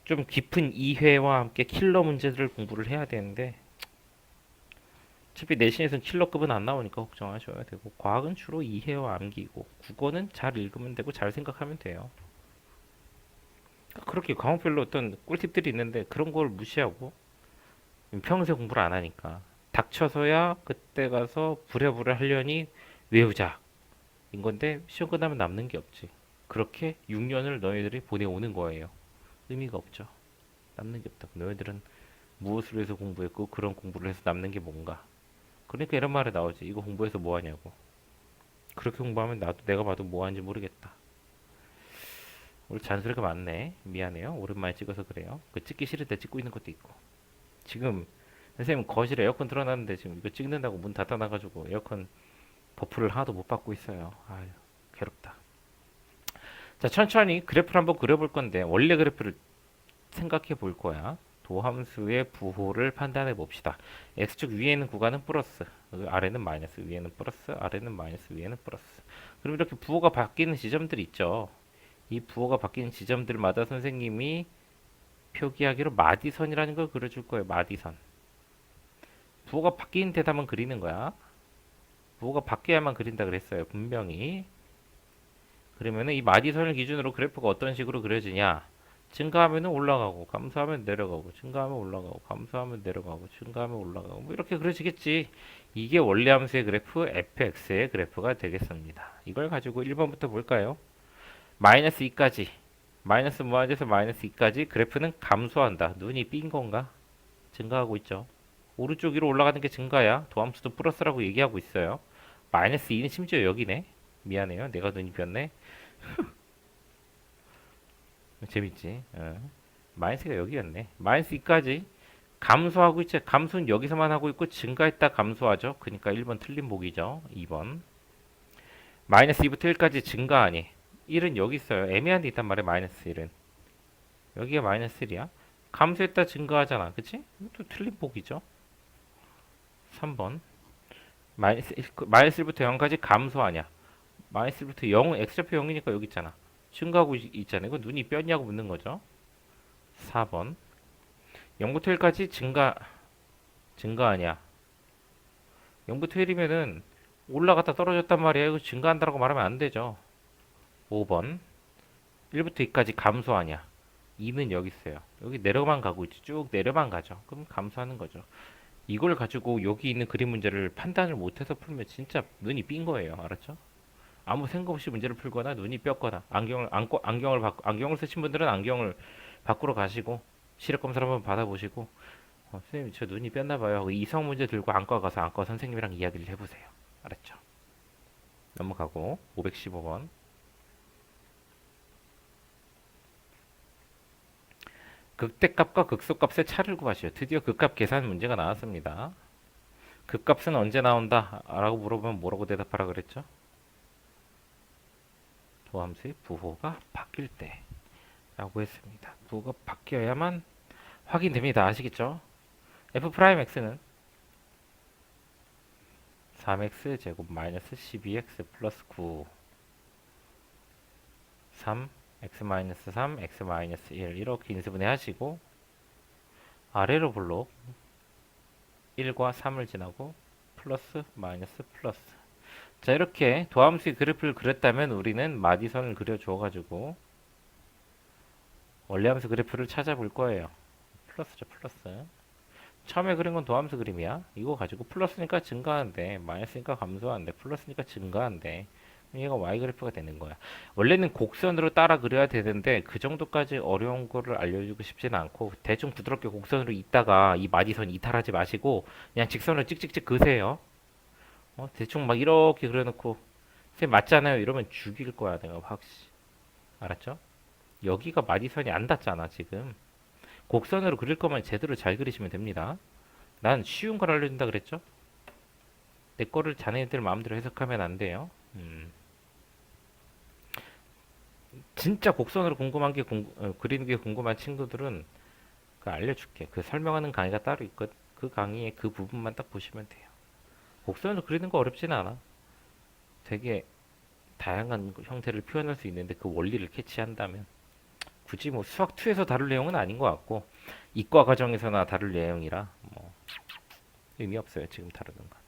좀 깊은 이해와 함께 킬러 문제들을 공부를 해야 되는데 어차피 내신에서는 킬러급은 안 나오니까 걱정하셔야 되고 과학은 주로 이해와 암기고 국어는 잘 읽으면 되고 잘 생각하면 돼요. 그렇게 과목별로 어떤 꿀팁들이 있는데 그런 걸 무시하고 평생 공부를 안 하니까 닥쳐서야 그때 가서 부랴부랴 하려니 외우자 인 건데 시험 끝나면 남는 게 없지. 그렇게 6년을 너희들이 보내오는 거예요. 의미가 없죠. 남는 게 없다고. 너희들은 무엇을 해서 공부했고 그런 공부를 해서 남는 게 뭔가. 그러니까 이런 말이 나오지. 이거 공부해서 뭐 하냐고. 그렇게 공부하면 나도 내가 봐도 뭐 하는지 모르겠다. 오늘 잔소리가 많네. 미안해요. 오랜만에 찍어서 그래요. 그 찍기 싫을 때 찍고 있는 것도 있고. 지금 선생님 거실에 에어컨 틀어놨는데 지금 이거 찍는다고 문 닫아놔가지고 에어컨 버프를 하나도 못 받고 있어요. 아유, 괴롭다. 자, 천천히 그래프를 한번 그려볼 건데 원래 그래프를 생각해 볼 거야. 도함수의 부호를 판단해 봅시다. x축 위에 있는 구간은 플러스, 아래는 마이너스, 위에는 플러스, 아래는 마이너스, 위에는 플러스. 그럼 이렇게 부호가 바뀌는 지점들이 있죠. 이 부호가 바뀌는 지점들마다 선생님이 표기하기로 마디선이라는 걸 그려줄 거예요. 마디선. 부호가 바뀌는 데다만 그리는 거야. 부호가 바뀌어야만 그린다 그랬어요. 분명히. 그러면은 이 마디선을 기준으로 그래프가 어떤 식으로 그려지냐? 증가하면 올라가고, 감소하면 내려가고, 증가하면 올라가고, 감소하면 내려가고, 증가하면 올라가고, 뭐 이렇게 그려지겠지. 이게 원래 함수의 그래프 fx의 그래프가 되겠습니다. 이걸 가지고 1번부터 볼까요? 마이너스 2까지, 마이너스 무한대에서 마이너스 2까지 그래프는 감소한다. 눈이 삔 건가? 증가하고 있죠. 오른쪽 위로 올라가는 게 증가야. 도함수도 플러스라고 얘기하고 있어요. 마이너스 2는 심지어 여기네. 미안해요. 내가 눈이 삐었네. 재밌지? 마이너스가 여기였네. 마이너스 2까지 감소하고 있죠. 감소는 여기서만 하고 있고 증가했다 감소하죠. 그러니까 1번 틀린 보기죠. 2번. 마이너스 2부터 1까지 증가하니 1은 여기 있어요. 애매한 데 있단 말이야. 마이너스 1은. 여기가 마이너스 1이야. 감소했다 증가하잖아. 그치? 이것도 틀린 보기죠. 3번. 마이너스 1부터 0까지 감소하냐. 마이너스 1부터 0, x좌표 0이니까 여기 있잖아. 증가하고 있잖아요. 이거 눈이 뼈냐고 묻는 거죠. 4번. 0부터 1까지 증가하냐? 0부터 1이면은 올라갔다 떨어졌단 말이야. 이거 증가한다라고 말하면 안 되죠. 5번. 1부터 2까지 감소하냐? 2는 여기 있어요. 여기 내려만 가고 있지. 쭉 내려만 가죠. 그럼 감소하는 거죠. 이걸 가지고 여기 있는 그림 문제를 판단을 못해서 풀면 진짜 눈이 삔 거예요. 알았죠? 아무 생각 없이 문제를 풀거나 눈이 뼈거나 안경을 쓰신 분들은 안경을 밖으로 가시고 시력 검사를 한번 받아보시고 선생님 저 눈이 뺐나 봐요. 이성 문제 들고 안과 가서 안과 선생님이랑 이야기를 해보세요. 알았죠? 넘어가고 515번 극대값과 극소값의 차를 구하시오. 드디어 극값 계산 문제가 나왔습니다. 극값은 언제 나온다? 라고 물어보면 뭐라고 대답하라 그랬죠? 도함수의 부호가 바뀔 때 라고 했습니다. 부호가 바뀌어야만 확인됩니다. 아시겠죠? f'x는 3x 제곱 마이너스 12x 플러스 9 3 x 마이너스 3 x 마이너스 1 이렇게 인수분해 하시고 아래로 블록 1과 3을 지나고 플러스 마이너스 플러스 자 이렇게 도함수의 그래프를 그렸다면 우리는 마디선을 그려줘 가지고 원래 함수 그래프를 찾아볼 거예요. 플러스죠 플러스 처음에 그린 건 도함수 그림이야. 이거 가지고 플러스니까 증가한대 마이너스니까 감소한대 플러스니까 증가한대 얘가 y 그래프가 되는 거야. 원래는 곡선으로 따라 그려야 되는데 그 정도까지 어려운 거를 알려주고 싶지는 않고 대충 부드럽게 곡선으로 있다가 이 마디선 이탈하지 마시고 그냥 직선으로 찍찍찍 그세요. 대충 막 이렇게 그려놓고 쌤 맞잖아요 이러면 죽일 거야 내가 확실히. 알았죠? 여기가 마디선이 안 닿잖아 지금. 곡선으로 그릴 거면 제대로 잘 그리시면 됩니다. 난 쉬운 걸 알려준다 그랬죠? 내 거를 자네들 마음대로 해석하면 안 돼요. 진짜 곡선으로 궁금한 게 그리는 게 궁금한 친구들은 그 알려줄게. 그 설명하는 강의가 따로 있거든. 그 강의의 그 부분만 딱 보시면 돼요. 곡선으로 그리는 거 어렵진 않아. 되게 다양한 형태를 표현할 수 있는데 그 원리를 캐치한다면 굳이 뭐 수학 2에서 다룰 내용은 아닌 것 같고 이과 과정에서나 다룰 내용이라 뭐 의미 없어요. 지금 다루는 건.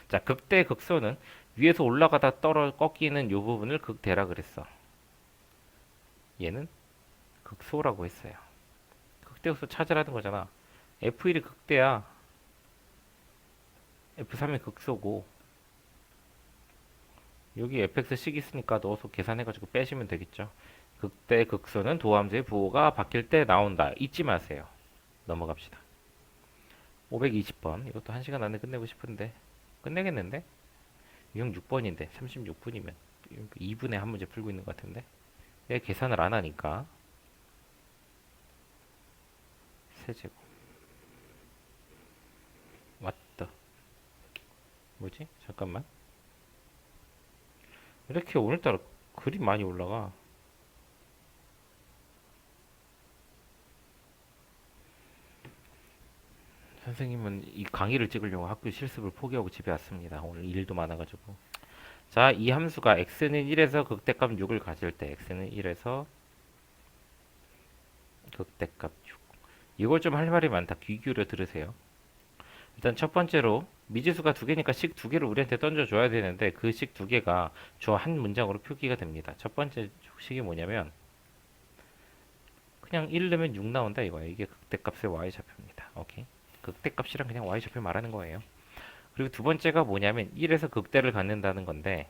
자, 극대 극소는 위에서 올라가다 떨어 꺾이는 요 부분을 극대라 그랬어. 얘는 극소라고 했어요. 극대 극소 찾으라는 거잖아. F1이 극대야. F3이 극소고 여기 fx식 있으니까 넣어서 계산해가지고 빼시면 되겠죠. 극대 극소는 도함수의 부호가 바뀔 때 나온다. 잊지 마세요. 넘어갑시다. 520번. 이것도 1시간 안에 끝내고 싶은데 끝내겠는데? 유형 6번인데 36분이면 2분에 한 문제 풀고 있는 것 같은데 왜 계산을 안 하니까 세제곱 왔다. 뭐지? 잠깐만. 이렇게 오늘따라 글이 많이 올라가. 선생님은 이 강의를 찍으려고 학교 실습을 포기하고 집에 왔습니다. 오늘 일도 많아가지고. 자, 이 함수가 x는 1에서 극대값 6을 가질 때 x는 1에서 극대값 6. 이걸 좀 할 말이 많다. 귀 기울여 들으세요. 일단 첫 번째로 미지수가 두 개니까 식 두 개를 우리한테 던져줘야 되는데 그 식 두 개가 저 한 문장으로 표기가 됩니다. 첫 번째 식이 뭐냐면 그냥 1 넣으면 6 나온다 이거야. 이게 극대값의 y좌표입니다. 오케이. 극대값이랑 그냥 y좌표 말하는 거예요. 그리고 두 번째가 뭐냐면 1에서 극대를 갖는다는 건데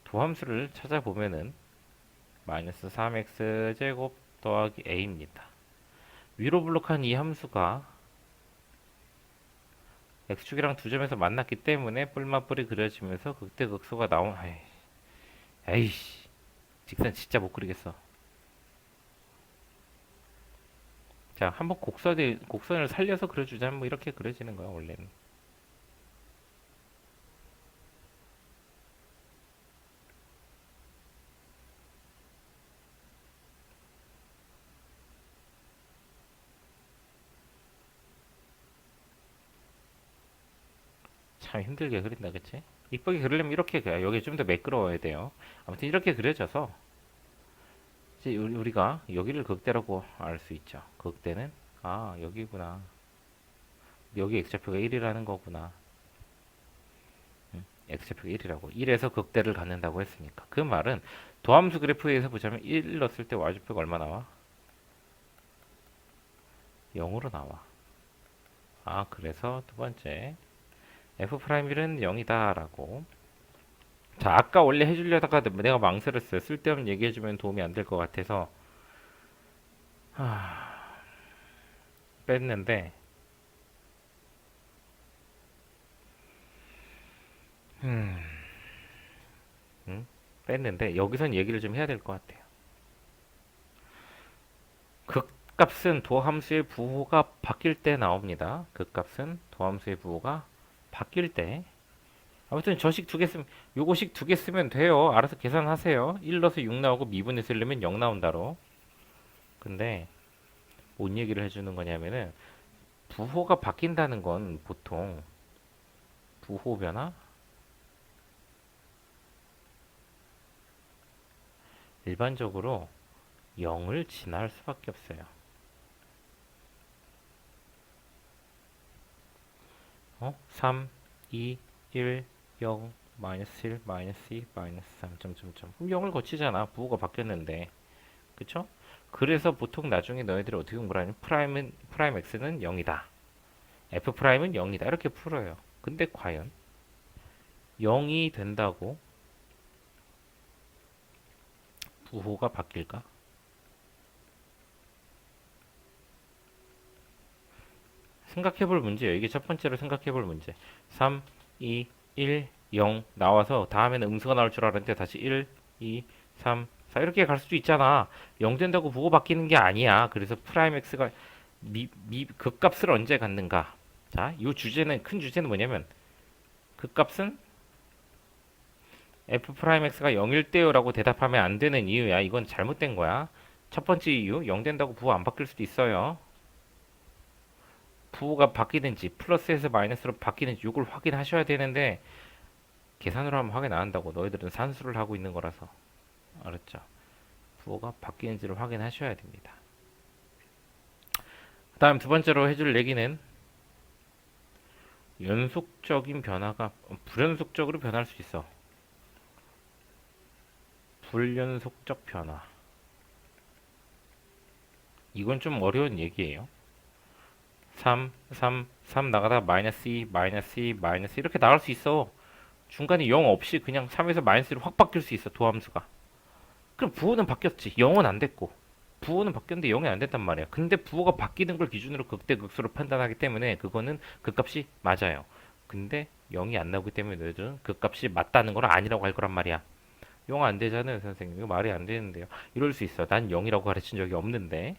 도함수를 찾아보면은 마이너스 3x 제곱 더하기 a입니다. 위로 블록한 이 함수가 x축이랑 두 점에서 만났기 때문에 뿔맛뿔이 그려지면서 극대 극소가 나온. 에이씨 직선 진짜 못 그리겠어. 자, 한번 곡선을 살려서 그려주자면 뭐 이렇게 그려지는 거야 원래는. 참 힘들게 그린다 그치? 이쁘게 그리려면 이렇게 그려. 여기 좀 더 매끄러워야 돼요. 아무튼 이렇게 그려져서 이제 우리가 여기를 극대라고 알 수 있죠. 극대는 아 여기구나. 여기 x좌표가 1이라는 거구나. x좌표가 1이라고. 1에서 극대를 갖는다고 했으니까. 그 말은 도함수 그래프에서 보자면 1 넣었을 때 y좌표가 얼마 나와? 0으로 나와. 아 그래서 두 번째 f'1은 0이다 라고. 자, 아까 원래 해주려다가 내가 망설였어요. 쓸데없는 얘기해주면 도움이 안 될 것 같아서 뺐는데 음, 뺐는데 여기선 얘기를 좀 해야 될 것 같아요. 극값은 도함수의 부호가 바뀔 때 나옵니다. 극값은 도함수의 부호가 바뀔 때. 아무튼 저식 두 개 쓰면 요거식 두 개 쓰면 돼요. 알아서 계산하세요. 1 넣어서 6 나오고 미분에 쓰려면 0 나온다로. 근데 뭔 얘기를 해주는 거냐면은 부호가 바뀐다는 건 보통 부호 변화 일반적으로 0을 지나갈 수밖에 없어요. 3, 2, 1, 0, 마이너스 1, 마이너스 2, 마이너스 3, 점점점. 그럼 0을 거치잖아. 부호가 바뀌었는데. 그쵸? 그래서 보통 나중에 너희들이 어떻게 공부를 하냐면 프라임 x는 0이다. f 프라임은 0이다. 이렇게 풀어요. 근데 과연 0이 된다고 부호가 바뀔까? 생각해볼 문제예요. 이게 첫 번째로 생각해볼 문제. 3, 2, 1, 0 나와서 다음에는 음수가 나올 줄 알았는데 다시 1, 2, 3, 4 이렇게 갈 수도 있잖아. 0 된다고 부호 바뀌는 게 아니야. 그래서 프라임 x가 극값을 언제 갖는가? 자, 이 주제는 큰 주제는 뭐냐면 극값은 f 프라임 x가 0일 때요라고 대답하면 안 되는 이유야. 이건 잘못된 거야. 첫 번째 이유, 0 된다고 부호 안 바뀔 수도 있어요. 부호가 바뀌든지 플러스에서 마이너스로 바뀌는지 이걸 확인하셔야 되는데 계산으로 하면 확인 안 한다고. 너희들은 산수를 하고 있는 거라서. 알았죠? 부호가 바뀌는지를 확인하셔야 됩니다. 그 다음 두 번째로 해줄 얘기는 연속적인 변화가 불연속적으로 변할 수 있어. 불연속적 변화. 이건 좀 어려운 얘기예요. 3, 3, 3 나가다가 마이너스 2, 마이너스 2, 마이너스 이렇게 나갈 수 있어. 중간에 0 없이 그냥 3에서 마이너스 1로 확 바뀔 수 있어. 도함수가. 그럼 부호는 바뀌었지. 0은 안 됐고. 부호는 바뀌었는데 0이 안 됐단 말이야. 근데 부호가 바뀌는 걸 기준으로 극대극소로 판단하기 때문에 그거는 극값이 맞아요. 근데 0이 안 나오기 때문에 너희들은 극값이 맞다는 걸 아니라고 할 거란 말이야. 0 안 되잖아요, 선생님. 이거 말이 안 되는데요. 이럴 수 있어. 난 0이라고 가르친 적이 없는데.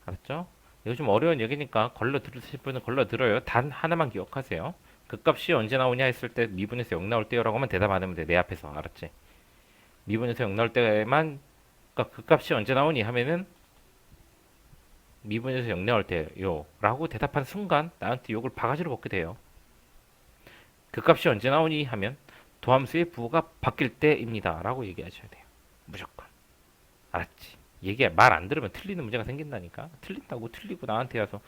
알았죠? 이거 좀 어려운 얘기니까 걸러 들으실 분은 걸러 들어요. 단 하나만 기억하세요. 극값이 언제 나오냐 했을 때 미분에서 0 나올 때요라고 하면 대답 안 하면 돼. 내 앞에서. 알았지? 미분에서 0 나올 때만 그러니까 극값이 언제 나오니 하면은 미분에서 0 나올 때요 라고 대답한 순간 나한테 욕을 바가지로 먹게 돼요. 극값이 언제 나오니 하면 도함수의 부호가 바뀔 때입니다 라고 얘기하셔야 돼요. 무조건. 알았지? 얘기 말 안 들으면 틀리는 문제가 생긴다니까. 틀린다고 틀리고 나한테 와서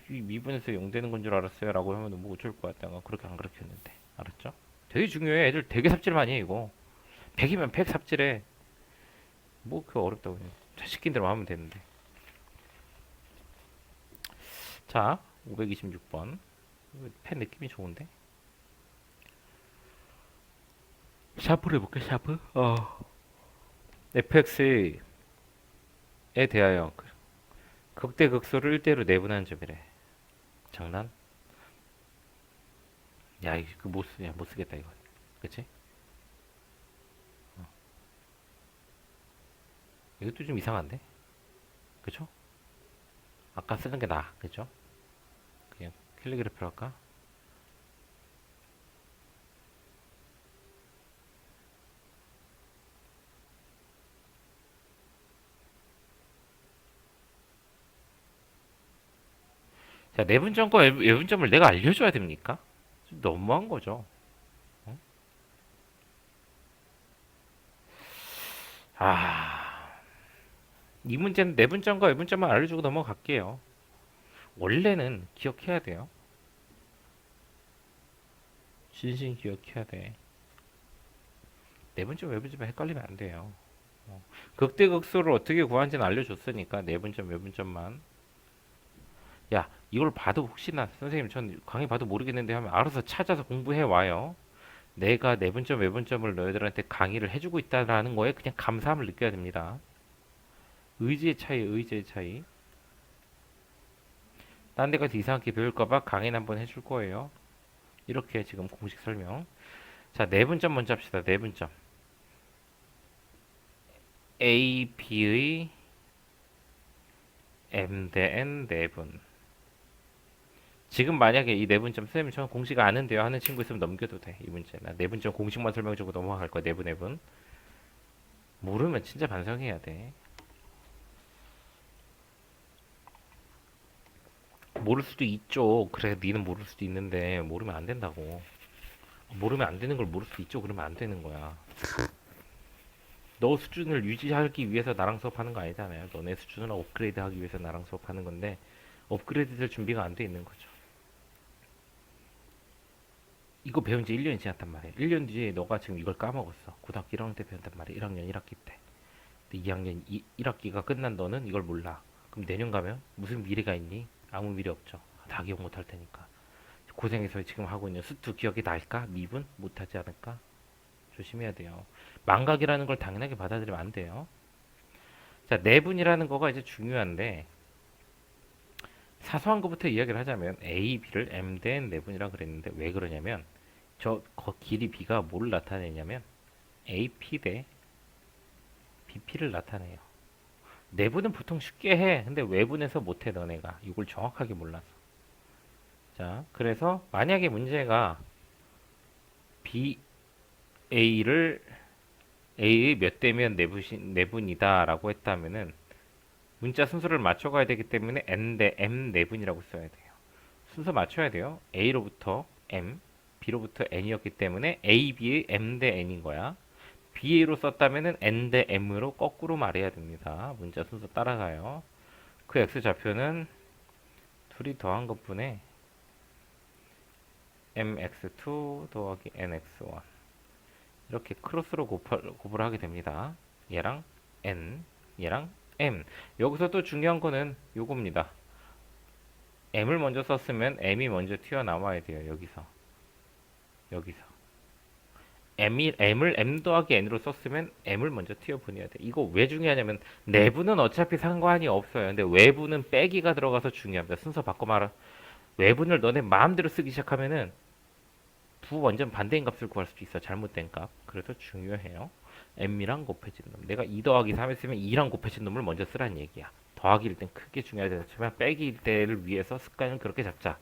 이 미분에서 0 되는 건 줄 알았어요 라고 하면 뭐 어쩔 것 같다. 그렇게 안 가르쳤는데. 알았죠? 되게 중요해. 애들 되게 삽질 많이 해 이거. 100이면 100 삽질해. 뭐 그거 어렵다고 그냥 시킨 대로 하면 되는데. 자, 526번. 펜 느낌이 좋은데? 샤프를 해볼게, 샤프. fx에 대하여 극대극소를 1대로 내분하는 점이래. 장난? 야, 이거 못 쓰겠다, 이거. 그치? 이것도 좀 이상한데? 그쵸? 아까 쓰는 게 나아, 그쵸? 그냥 캘리그래피로 할까? 자, 내분점과 외분점을 내가 알려줘야 됩니까? 좀 너무한 거죠. 어? 아, 이 문제는 내분점과 외분점만 알려주고 넘어갈게요. 원래는 기억해야 돼요. 진심 기억해야 돼. 내분점, 외분점 헷갈리면 안 돼요. 극대극소를 어떻게 구하는지는 알려줬으니까 내분점, 외분점만. 야, 이걸 봐도 혹시나 선생님 전 강의 봐도 모르겠는데 하면 알아서 찾아서 공부해 와요. 내가 내분점, 외분점을 너희들한테 강의를 해주고 있다라는 거에 그냥 감사함을 느껴야 됩니다. 의지의 차이, 의지의 차이. 딴 데 가서 이상하게 배울까봐 강의는 한번 해줄 거예요. 이렇게 지금 공식 설명. 자, 내분점 먼저 합시다. 내분점. A, B의 M 대 N 내분. 지금 만약에 이 내분점 선생님 저는 공식 아는데요 하는 친구 있으면 넘겨도 돼. 이 문제. 나 내분점 공식만 설명해주고 넘어갈 거야. 내분. 모르면 진짜 반성해야 돼. 모를 수도 있죠. 그래, 니는 모를 수도 있는데 모르면 안 된다고. 모르면 안 되는 걸 모를 수도 있죠. 그러면 안 되는 거야. 너 수준을 유지하기 위해서 나랑 수업하는 거 아니잖아요. 너네 수준을 업그레이드하기 위해서 나랑 수업하는 건데 업그레이드 될 준비가 안 돼 있는 거죠. 이거 배운 지 1년이 지났단 말이야. 1년 뒤에 너가 지금 이걸 까먹었어. 고등학교 1학년 때 배웠단 말이야. 1학년 1학기 때. 근데 2학년 1학기가 끝난 너는 이걸 몰라. 그럼 내년 가면 무슨 미래가 있니? 아무 미래 없죠. 다 기억 못 할 테니까. 고생해서 지금 하고 있는 수투 기억이 날까? 미분? 못하지 않을까? 조심해야 돼요. 망각이라는 걸 당연하게 받아들이면 안 돼요. 자, 내분이라는 거가 이제 중요한데 사소한 것부터 이야기를 하자면 A, B를 M 대 내분이라고 그랬는데 왜 그러냐면 길이 B가 뭘 나타내냐면 AP 대 BP를 나타내요. 내분은 보통 쉽게 해. 근데 외분에서 못해 너네가. 이걸 정확하게 몰라서. 자, 그래서 만약에 문제가 BA를 A의 몇 대면 내분이다라고 했다면은 문자 순서를 맞춰가야 되기 때문에 N 대 M 내분이라고 써야 돼요. 순서 맞춰야 돼요. A로부터 M, B로부터 N이었기 때문에 A, B의 M 대 N인 거야. BA로 썼다면은 N 대 M으로 거꾸로 말해야 됩니다. 문자 순서 따라가요. 그 X좌표는 둘이 더한 것분에 MX2 더하기 NX1 이렇게 크로스로 곱을 하게 됩니다. 얘랑 N, 얘랑 M. 여기서 또 중요한 거는 요겁니다. M을 먼저 썼으면 M이 먼저 튀어나와야 돼요. 여기서 M을 M 더하기 N으로 썼으면 M을 먼저 튀어보내야 돼. 이거 왜 중요하냐면 내부는 어차피 상관이 없어요. 근데 외부는 빼기가 들어가서 중요합니다. 순서 바꿔 말아. 외분을 너네 마음대로 쓰기 시작하면은 부 완전 반대인 값을 구할 수도 있어. 잘못된 값. 그래서 중요해요. m이랑 곱해진 놈. 내가 2 더하기 3 했으면 2랑 곱해진 놈을 먼저 쓰라는 얘기야. 더하기일 땐 크게 중요하지 않지만 빼기일 때를 위해서 습관을 그렇게 잡자.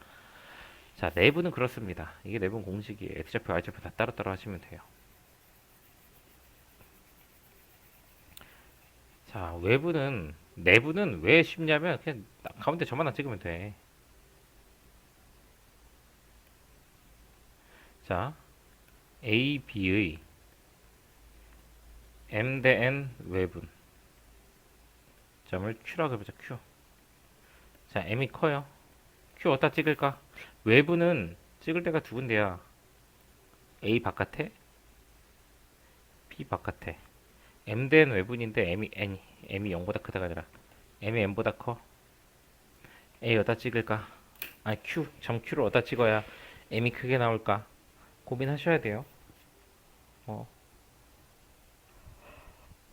자, 내부는 그렇습니다. 이게 내분 공식이에요. x좌표, y좌표 다 따로따로 하시면 돼요. 자, 내부는 왜 쉽냐면 그냥 가운데 저만만 찍으면 돼. 자, A, B의 M 대 N 외분 점을 Q라고 해보자. Q. 자, M이 커요. Q 어디다 찍을까? 외부는 찍을 때가 두 군데야. A 바깥에, B 바깥에. M 대 N 외분인데 M이 0보다 크다가 아니라 M이 M보다 커. A 어디다 찍을까? 아, 점 Q를 어디다 찍어야 M이 크게 나올까? 고민하셔야 돼요.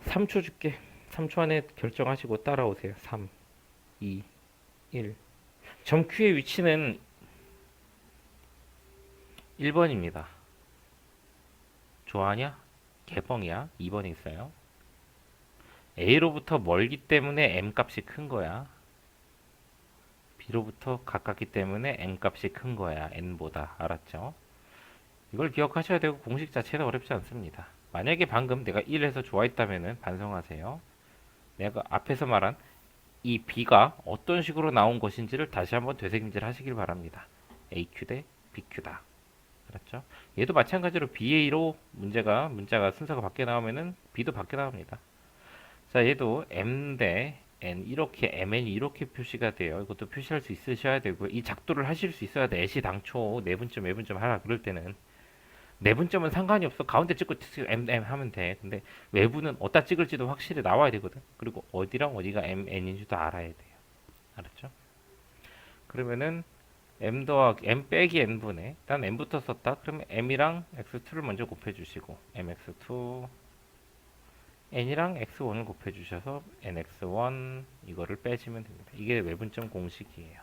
3초 줄게. 3초 안에 결정하시고 따라오세요. 3, 2, 1. 점 Q의 위치는 1번입니다. 좋아하냐? 개뻥이야. 2번에 있어요. A로부터 멀기 때문에 M 값이 큰 거야. B로부터 가깝기 때문에 N 값이 큰 거야. N보다. 알았죠? 이걸 기억하셔야 되고 공식 자체는 어렵지 않습니다. 만약에 방금 내가 1에서 좋아했다면 반성하세요. 내가 앞에서 말한 이 B가 어떤 식으로 나온 것인지를 다시 한번 되새김질 하시길 바랍니다. AQ 대 BQ다. 알았죠? 얘도 마찬가지로 BA로 문자가 순서가 바뀌어 나오면은 B도 바뀌어 나옵니다. 자, 얘도 M 대 N 이렇게 MN이 이렇게 표시가 돼요. 이것도 표시할 수 있으셔야 되고 이 작도를 하실 수 있어야 돼. 애시당초 내분점 외분점 하라 그럴 때는 내분점은 상관이 없어. 가운데 찍고 M 하면 돼. 근데 외부는 어디다 찍을지도 확실히 나와야 되거든. 그리고 어디랑 어디가 MN인지도 알아야 돼요. 알았죠? 그러면은 M 빼기 N분의 난 M부터 썼다. 그러면 M이랑 X2를 먼저 곱해주시고 MX2 N이랑 X1을 곱해주셔서 NX1 이거를 빼시면 됩니다. 이게 외분점 공식이에요.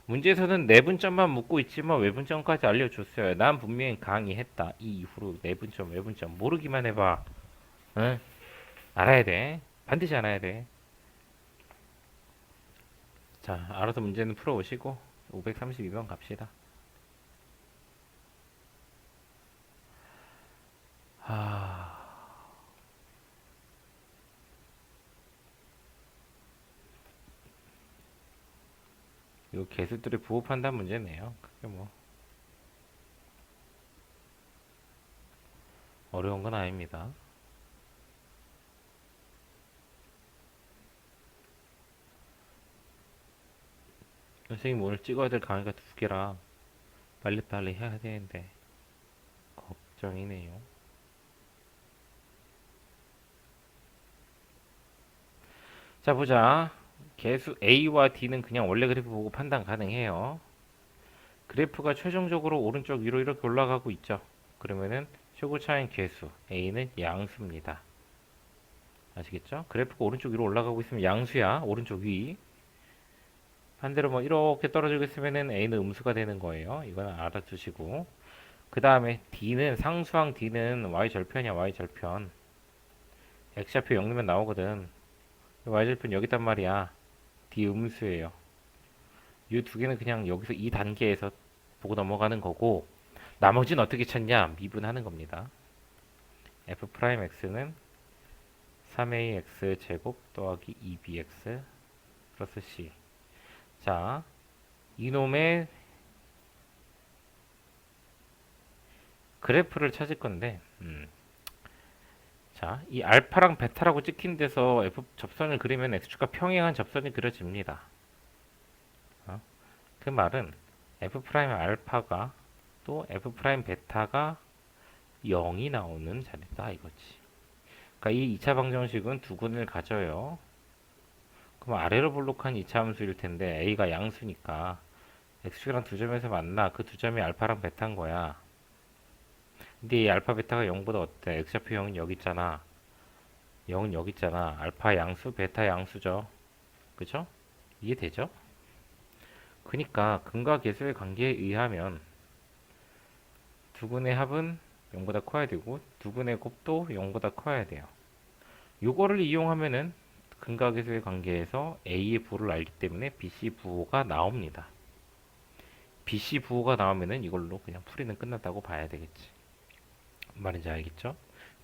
문제에서는 내분점만 묻고 있지만 외분점까지 알려줬어요. 난 분명히 강의했다. 이 이후로 내분점, 외분점 모르기만 해봐. 응? 알아야 돼. 반드시 알아야 돼. 자, 알아서 문제는 풀어오시고 532번 갑시다. 이거 개수들의 부호 판단 문제네요. 그게 뭐 어려운 건 아닙니다. 선생님 오늘 찍어야 될 강의가 두 개라 빨리빨리 해야 되는데 걱정이네요. 자, 보자. 개수 A와 D는 그냥 원래 그래프 보고 판단 가능해요. 그래프가 최종적으로 오른쪽 위로 이렇게 올라가고 있죠. 그러면은 최고 차인 개수 A는 양수입니다. 아시겠죠? 그래프가 오른쪽 위로 올라가고 있으면 양수야. 오른쪽 위. 반대로 뭐 이렇게 떨어지고 있으면은 A는 음수가 되는 거예요. 이거는 알아두시고. 그 다음에 D는 상수항 D는 Y절편이야. Y절편. X좌표 0이면 나오거든. Y절편 여기 있단 말이야. D 음수예요. 이 두 개는 그냥 여기서 이 단계에서 보고 넘어가는 거고 나머지는 어떻게 찾냐? 미분하는 겁니다. F'X는 3ax 제곱 더하기 2bx 플러스 c. 자, 이놈의 그래프를 찾을 건데, 자, 이 알파랑 베타라고 찍힌 데서 f 접선을 그리면 x축과 평행한 접선이 그려집니다. 그 말은 f 프라임 알파가 또 f 프라임 베타가 0이 나오는 자리다 이거지. 그러니까 이 2차 방정식은 두 근을 가져요. 그럼 아래로 볼록한 2차 함수일 텐데 a가 양수니까 x축이랑 두 점에서 만나. 그 두 점이 알파랑 베타인 거야. 근데 이 알파 베타가 0보다 어때? x좌표 0은 여기 있잖아. 0은 여기 있잖아. 알파 양수, 베타 양수죠. 그죠? 이해되죠? 그니까 근과 계수의 관계에 의하면 두 근의 합은 0보다 커야 되고 두 근의 곱도 0보다 커야 돼요. 요거를 이용하면은 근과 계수의 관계에서 A의 부호를 알기 때문에 BC 부호가 나옵니다. BC 부호가 나오면은 이걸로 그냥 풀이는 끝났다고 봐야 되겠지. 말인지 알겠죠?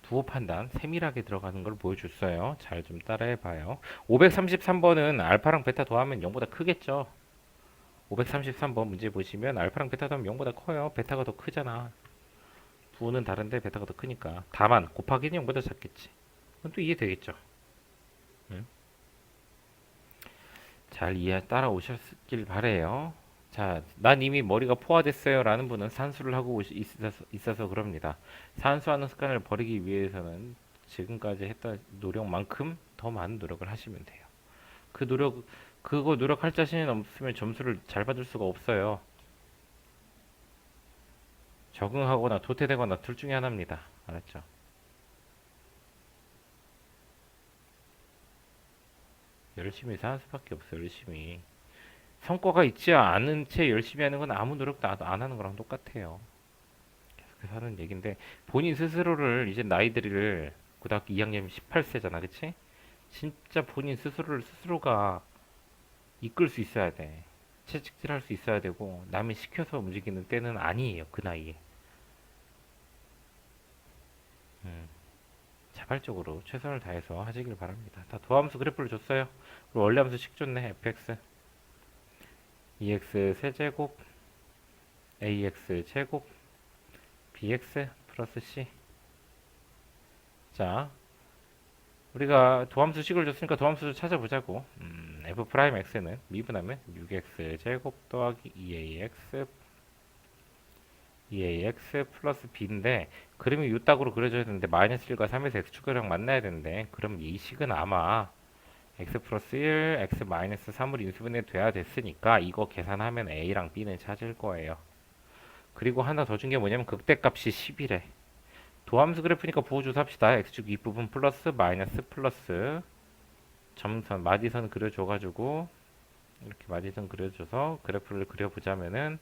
부호 판단 세밀하게 들어가는 걸 보여줬어요. 잘 좀 따라해 봐요. 533번은 알파랑 베타 더하면 0보다 크겠죠? 533번 문제 보시면 알파랑 베타 더하면 0보다 커요. 베타가 더 크잖아. 부호는 다른데 베타가 더 크니까. 다만 곱하기는 0보다 작겠지. 그건 또 이해되겠죠? 응? 잘 이해 따라오셨길 바래요. 자, 난 이미 머리가 포화됐어요 라는 분은 산수를 하고 있어서 그럽니다. 산수하는 습관을 버리기 위해서는 지금까지 했던 노력만큼 더 많은 노력을 하시면 돼요. 그거 노력할 자신이 없으면 점수를 잘 받을 수가 없어요. 적응하거나 도태되거나 둘 중에 하나입니다. 알았죠? 열심히 사는 수밖에 없어요. 열심히. 성과가 있지 않은 채 열심히 하는 건 아무 노력도 안 하는 거랑 똑같아요. 계속해서 하는 얘기인데 본인 스스로를 이제 나이들을 고등학교 2학년 18세잖아, 그치? 진짜 본인 스스로가 이끌 수 있어야 돼. 채찍질 할 수 있어야 되고 남이 시켜서 움직이는 때는 아니에요, 그 나이에. 음, 자발적으로 최선을 다해서 하시길 바랍니다. 다 도함수 그래프를 줬어요. 그리고 원래 함수식 줬네. fx 2x 세제곱 ax 제곱 bx 플러스 c. 자, 우리가 도함수식을 줬으니까 도함수를 찾아보자고. f 프라임 x는 미분하면 6x 제곱 더하기 2ax 플러스 b인데 그림이 요 딱으로 그려져야 되는데 마이너스 1과 3에서 x축이랑 만나야 되는데 그럼 이 식은 아마 x 플러스 1, x 마이너스 3으로 인수분해 돼야 됐으니까 이거 계산하면 a랑 b는 찾을 거예요. 그리고 하나 더 준 게 뭐냐면 극대값이 10이래. 도함수 그래프니까 보호조사 합시다. x축 윗부분 플러스 마이너스 플러스 점선 마디선 그려줘가지고 이렇게 마디선 그려줘서 그래프를 그려보자면은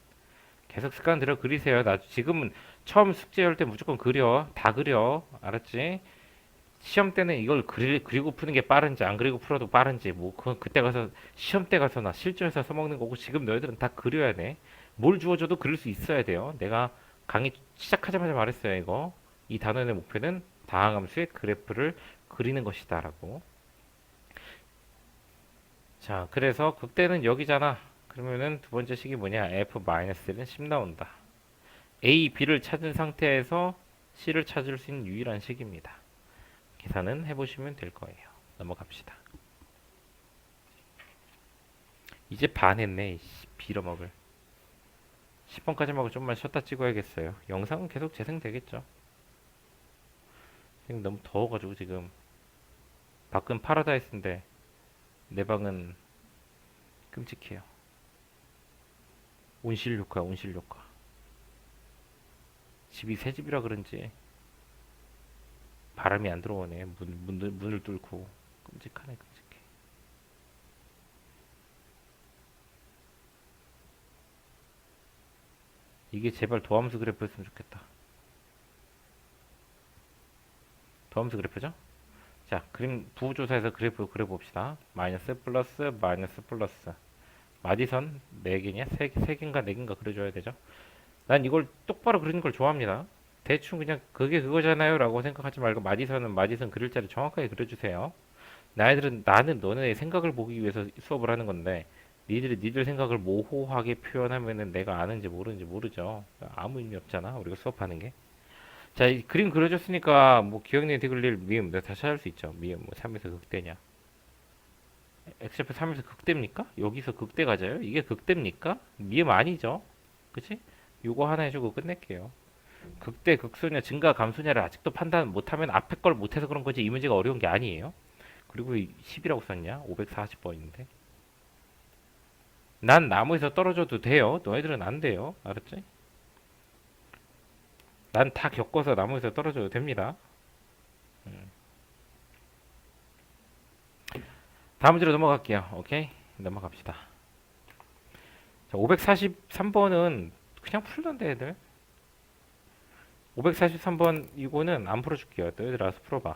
계속 습관 들여 그리세요. 나 지금은 처음 숙제 할 때 무조건 그려. 다 그려. 알았지? 시험 때는 이걸 그리고 푸는 게 빠른지 안 그리고 풀어도 빠른지 뭐 그때 가서 시험 때 가서 나 실전에서 써먹는 거고 지금 너희들은 다 그려야 돼. 뭘 주어줘도 그릴 수 있어야 돼요. 내가 강의 시작하자마자 말했어요. 이거 이 단원의 목표는 다항함수의 그래프를 그리는 것이다 라고. 자, 그래서 극대는 여기잖아. 그러면은 두 번째 식이 뭐냐? f-1은 10 나온다. a, b를 찾은 상태에서 c를 찾을 수 있는 유일한 식입니다. 계산은 해보시면 될 거예요. 넘어갑시다. 이제 반 했네. 빌어먹을. 10번까지 먹고 좀만 쉬었다 찍어야겠어요. 영상은 계속 재생되겠죠. 지금 너무 더워가지고 지금 밖은 파라다이스인데 내 방은 끔찍해요. 온실 효과, 온실 효과. 집이 새 집이라 그런지 바람이 안 들어오네. 문을 뚫고. 끔찍하네, 끔찍해. 이게 제발 도함수 그래프였으면 좋겠다. 도함수 그래프죠? 자, 그림 부호조사에서 그래프 그려봅시다. 마이너스 플러스 마이너스 플러스. 마디선 4개냐? 3개인가 4개인가 그려줘야 되죠? 난 이걸 똑바로 그리는 걸 좋아합니다. 대충 그냥 그게 그거잖아요 라고 생각하지 말고 마디선은 마디선 그릴 자를 정확하게 그려주세요. 나는 너네의 생각을 보기 위해서 수업을 하는 건데 니들 생각을 모호하게 표현하면은 내가 아는지 모르는지 모르죠. 아무 의미 없잖아 우리가 수업하는 게. 자, 이 그림 그려줬으니까 뭐 기억니 디글릴 미음 내가 다시 할 수 있죠. 미음 뭐 3에서 극대냐? x좌표 3에서 극대입니까? 여기서 극대 가져요? 이게 극대입니까? 미음 아니죠? 그치? 요거 하나 해주고 끝낼게요. 극대 극소냐 증가 감소냐를 아직도 판단 못하면 앞에 걸 못해서 그런 거지 이 문제가 어려운 게 아니에요. 그리고 10이라고 썼냐? 540번인데. 난 나무에서 떨어져도 돼요. 너희들은 안 돼요. 알았지? 난 다 겪어서 나무에서 떨어져도 됩니다. 다음 문제로 넘어갈게요. 오케이? 넘어갑시다. 자, 543번은 그냥 풀던데 애들. 543번 이거는 안 풀어줄게요. 너희들 알아서 풀어봐.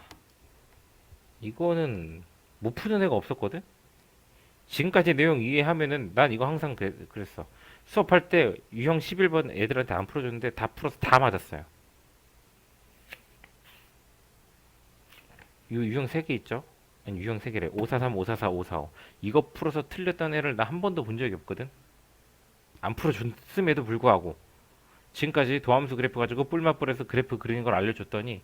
이거는 못 푸는 애가 없었거든? 지금까지 내용 이해하면은 난 이거 항상 그랬어. 수업할 때 유형 11번 애들한테 안 풀어줬는데 다 풀어서 다 맞았어요. 유형 3개 있죠? 아니 유형 3개래. 543, 544, 545. 이거 풀어서 틀렸던 애를 나 한 번도 본 적이 없거든? 안 풀어줬음에도 불구하고 지금까지 도함수 그래프 가지고 뿔맛뿔에서 그래프 그리는 걸 알려줬더니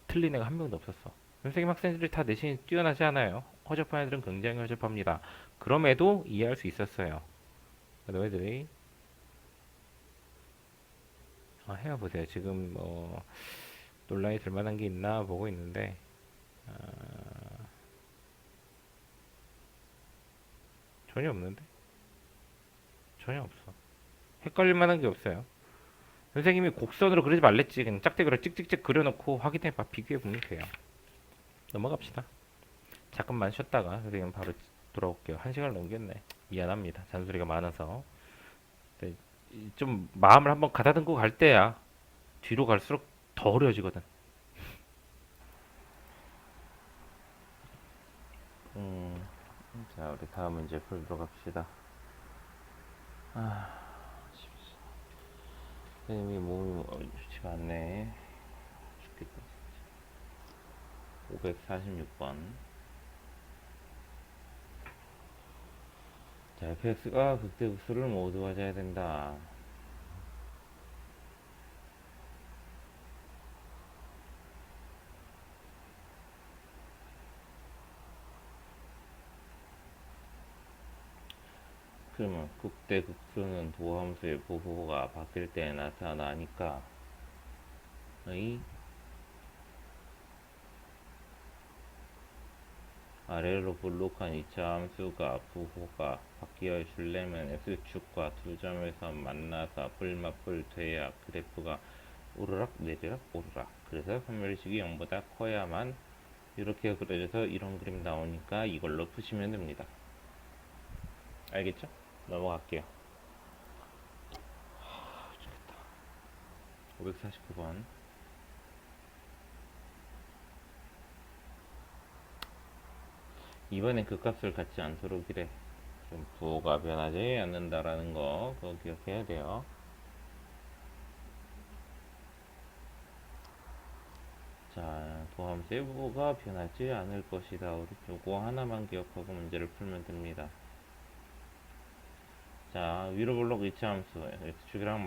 틀린 애가 한 명도 없었어. 선생님 학생들이 다 내신이 뛰어나지 않아요. 허접한 애들은 굉장히 허접합니다. 그럼에도 이해할 수 있었어요. 너희들이 해봐보세요. 지금 뭐 논란이 될 만한 게 있나 보고 있는데 전혀 없는데? 전혀 없어. 헷갈릴 만한 게 없어요. 선생님이 곡선으로 그리지 말랬지. 그냥 짝대기로 찍찍찍 그려놓고 확인해봐. 비교해보면 돼요. 넘어갑시다. 잠깐만 쉬었다가 선생님 바로 돌아올게요. 1시간을 넘겼네. 미안합니다. 잔소리가 많아서. 네, 좀 마음을 한번 가다듬고 갈 때야 뒤로 갈수록 더 어려워지거든. 음, 자, 우리 다음 문제 풀도록 합시다. 아, 선생님이 몸이 좋지가 않네. 죽겠다. 546번. 자, fx가 극대극소를 모두 가져야 된다. 그러면 극대극소는 도함수의 부호가 바뀔 때 나타나니까 이 아래로 볼록한 이차 함수가 부호가 바뀌어 주려면 x축과 두 점에서 만나서 뿔맞뿔 돼야 그래프가 오르락 내리락 오르락. 그래서 판별식이 0보다 커야만 이렇게 그려져서 이런 그림 나오니까 이걸로 푸시면 됩니다. 알겠죠? 넘어갈게요. 549번. 이번엔 그 값을 갖지 않도록 이래. 좀 부호가 변하지 않는다라는 거 그거 기억해야 돼요. 자, 도함수의 부호가 변하지 않을 것이다. 우리 요거 하나만 기억하고 문제를 풀면 됩니다. 자, 위로 볼록 이차함수 x축이랑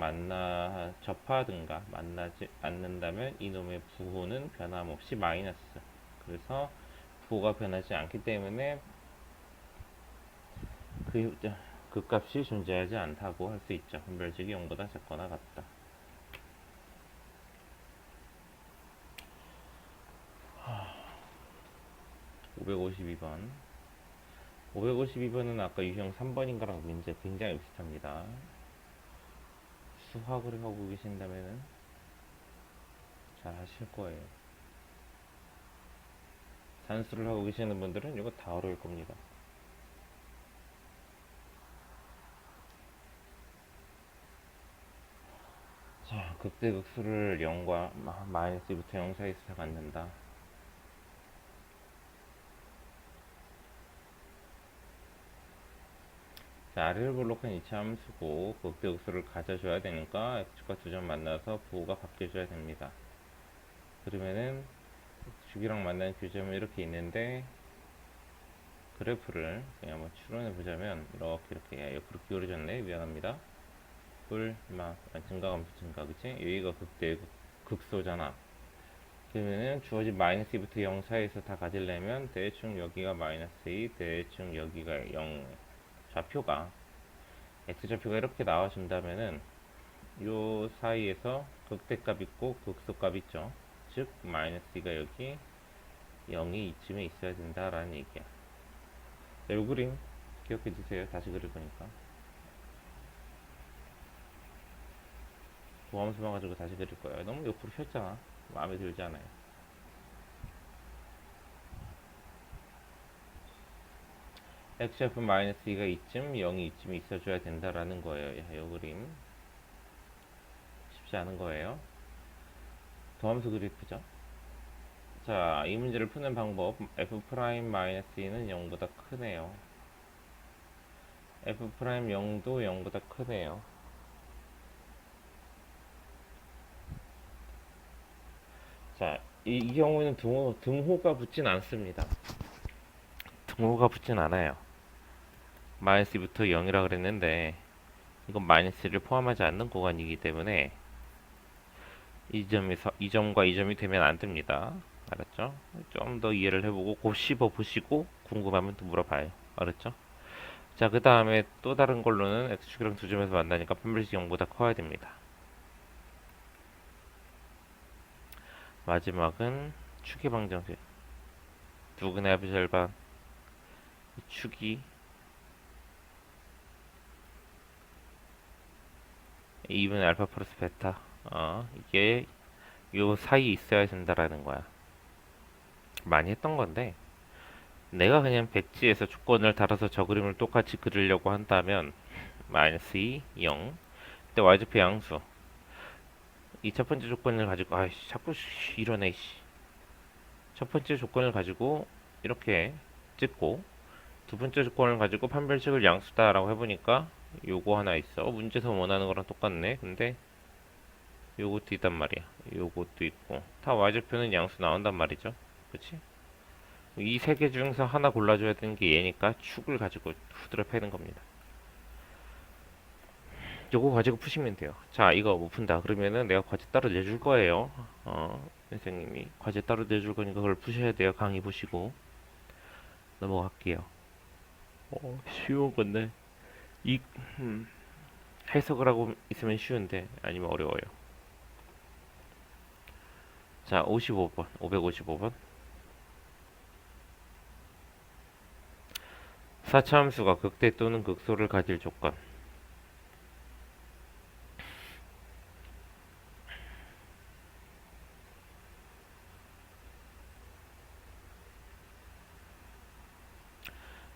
접하든가 만나지 않는다면 이놈의 부호는 변함없이 마이너스. 그래서 부호가 변하지 않기 때문에 그 값이 존재하지 않다고 할 수 있죠. 분별식이 0보다 작거나 같다. 552번. 552번은 아까 유형 3번인가랑 문제 굉장히 비슷합니다. 수학을 하고 계신다면은 잘 하실 거예요. 단수를 하고 계시는 분들은 이거 다 어려울 겁니다. 자, 극대극소를 0과 마이너스 2부터 0 사이에서 다 갖는다. 자, 아래를 볼록한 이차 함수고 극대극소를 가져줘야 되니까 x축과 두 점 만나서 부호가 바뀌어줘야 됩니다. 그러면은 x축이랑 만나는 교점은 이렇게 있는데 그래프를 그냥 한번 추론해 보자면 이렇게 옆으로 기울어졌네. 미안합니다. 증가감소 증가, 그치? 여기가 극소잖아. 그러면은 주어진 마이너스 2부터 0 사이에서 다 가지려면 대충 여기가 마이너스 2, 대충 여기가 0, 좌표가 x좌표가 이렇게 나와준다면은 요 사이에서 극대값 있고 극소값 있죠. 즉 마이너스 2가 여기 0이 이쯤에 있어야 된다라는 얘기야. 요 그림 기억해 주세요. 다시 그릴 거니까. 보함수만 가지고 다시 그릴 거예요. 너무 옆으로 폈잖아. 마음에 들지 않아요. x좌표 마이너스 2가 이쯤, 0이 이쯤에 있어줘야 된다라는 거예요. 이 그림 쉽지 않은 거예요. 도함수 그래프죠. 자, 이 문제를 푸는 방법 f'-2는 0보다 크네요. f'0도 0보다 크네요. 자, 이 경우에는 등호가 붙진 않습니다. 등호가 붙진 않아요. 마이너스 2부터 0이라 그랬는데 이건 마이너스를 포함하지 않는 구간이기 때문에 이 점과 이 점이 되면 안 됩니다. 알았죠? 좀 더 이해를 해보고 곱 씹어 보시고 궁금하면 또 물어봐요. 알았죠? 자, 그 다음에 또 다른 걸로는 x축이랑 두 점에서 만나니까 판별식 0보다 커야 됩니다. 마지막은 축의 방정식. 두근의 합의 절반. 이 축이 2분의 알파 플러스 베타. 이게 요 사이에 있어야 된다라는 거야. 많이 했던 건데 내가 그냥 백지에서 조건을 달아서 저 그림을 똑같이 그리려고 한다면 마이너스 2, 0. 근데 y좌표 양수. 이 첫 번째 조건을 가지고 아이씨 자꾸 이러네 씨. 첫 번째 조건을 가지고 이렇게 찍고 두 번째 조건을 가지고 판별식을 양수다라고 해보니까 요거 하나 있어. 문제에서 원하는 거랑 똑같네. 근데 요것도 있단 말이야. 요것도 있고 다 y좌표는 양수 나온단 말이죠. 그치? 이 세 개 중에서 하나 골라줘야 되는 게 얘니까 축을 가지고 후드려 패는 겁니다. 요거 가지고 푸시면 돼요. 자, 이거 못 푼다. 그러면은 내가 과제 따로 내줄 거예요. 선생님이 과제 따로 내줄 거니까 그걸 푸셔야 돼요. 강의 보시고 넘어갈게요. 쉬운 건데 이 해석을 하고 있으면 쉬운데 아니면 어려워요. 자, 55번, 555번. 사차함수가 극대 또는 극소를 가질 조건.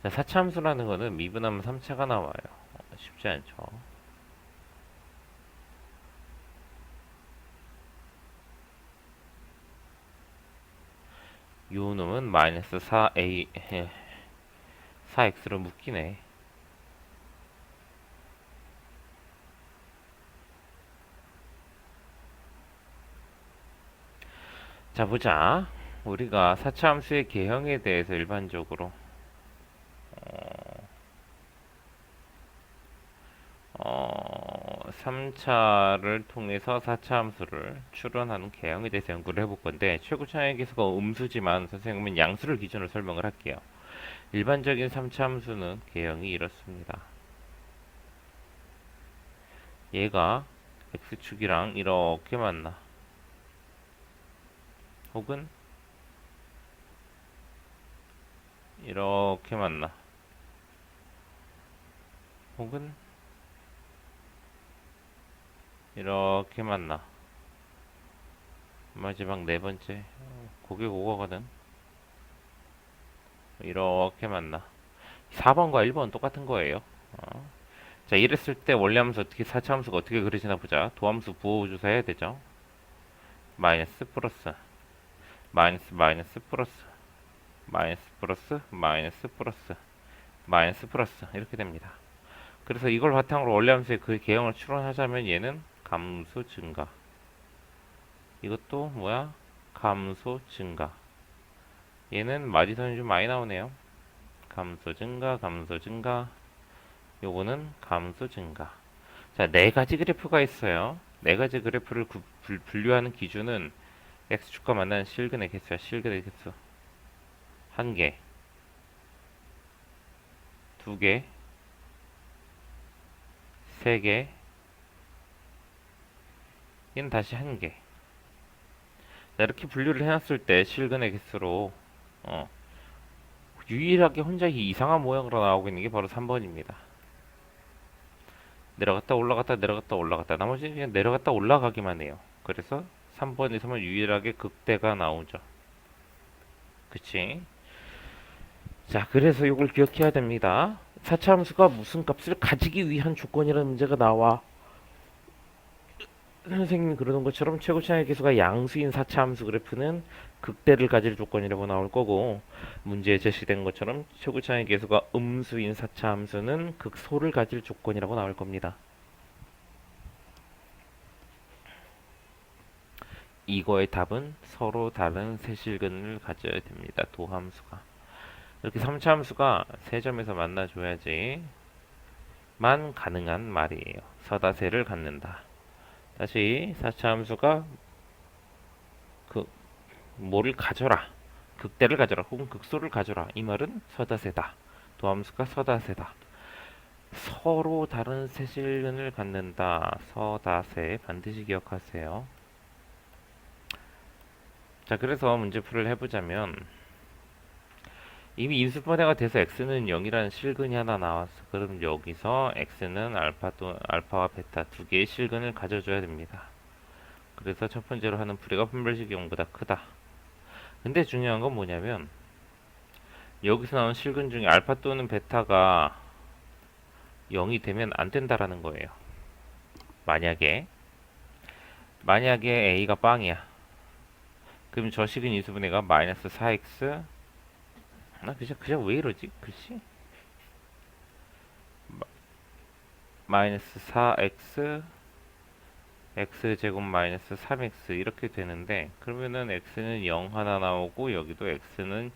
자, 사차함수라는 거는 미분하면 3차가 나와요. 쉽지 않죠. 요 놈은 마이너스 4a 4x로 묶이네. 자, 보자. 우리가 사차함수의 개형에 대해서 일반적으로 3차를 통해서 4차함수를 추론하는 개형에 대해서 연구를 해볼 건데 최고차의 계수가 음수지만 선생님은 양수를 기준으로 설명을 할게요. 일반적인 3차함수는 개형이 이렇습니다. 얘가 x축이랑 이렇게 만나. 혹은 이렇게 만나. 혹은 이렇게 만나. 마지막 네 번째. 그게 그거거든. 이렇게 만나. 4번과 1번 똑같은 거예요. 자, 이랬을 때 원래함수 어떻게, 4차 함수가 어떻게 그려지나 보자. 도함수 부호조사 해야 되죠. 마이너스 플러스 마이너스 마이너스 플러스 마이너스 플러스 마이너스 플러스 마이너스 플러스 이렇게 됩니다. 그래서 이걸 바탕으로 원래함수의 그 개형을 추론하자면 얘는 감소 증가, 이것도 뭐야? 감소 증가. 얘는 마디선이 좀 많이 나오네요. 감소 증가, 감소 증가. 요거는 감소 증가. 자, 네 가지 그래프가 있어요. 네 가지 그래프를 분류하는 기준은 x축과 만나는 실근의 개수야. 실근의 개수. 한 개, 두 개, 세 개. 얘는 다시 한 개. 자, 이렇게 분류를 해놨을 때 실근의 개수로 유일하게 혼자 이상한 모양으로 나오고 있는 게 바로 3번입니다. 내려갔다 올라갔다 내려갔다 올라갔다, 나머지는 그냥 내려갔다 올라가기만 해요. 그래서 3번에서만 유일하게 극대가 나오죠. 그치? 자, 그래서 이걸 기억해야 됩니다. 4차 함수가 무슨 값을 가지기 위한 조건이라는 문제가 나와. 선생님이 그러는 것처럼 최고차의 계수가 양수인 4차 함수 그래프는 극대를 가질 조건이라고 나올 거고, 문제에 제시된 것처럼 최고차의 계수가 음수인 4차 함수는 극소를 가질 조건이라고 나올 겁니다. 이거의 답은 서로 다른 세실근을 가져야 됩니다. 도함수가. 이렇게 3차 함수가 세 점에서 만나줘야지 만 가능한 말이에요. 서다세를 갖는다. 다시 4차 함수가 그 뭐를 가져라, 극대를 가져라 혹은 극소를 가져라, 이 말은 서다세다. 도함수가 서다세다. 서로 다른 세실근을 갖는다. 서다세 반드시 기억하세요. 자, 그래서 문제풀이를 해보자면 이미 인수분해가 돼서 x는 0이라는 실근이 하나 나왔어. 그럼 여기서 x는 알파와 베타 두 개의 실근을 가져줘야 됩니다. 그래서 첫 번째로 하는 풀이가 분별식이 0보다 크다. 근데 중요한 건 뭐냐면 여기서 나온 실근 중에 알파 또는 베타가 0이 되면 안 된다라는 거예요. 만약에 a가 빵이야. 그럼 저 식은 인수분해가 마이너스 4x, 나 그냥 왜 이러지? 글씨? 마이너스 4x x제곱 마이너스 3x 이렇게 되는데, 그러면은 x는 0 하나 나오고 여기도 x는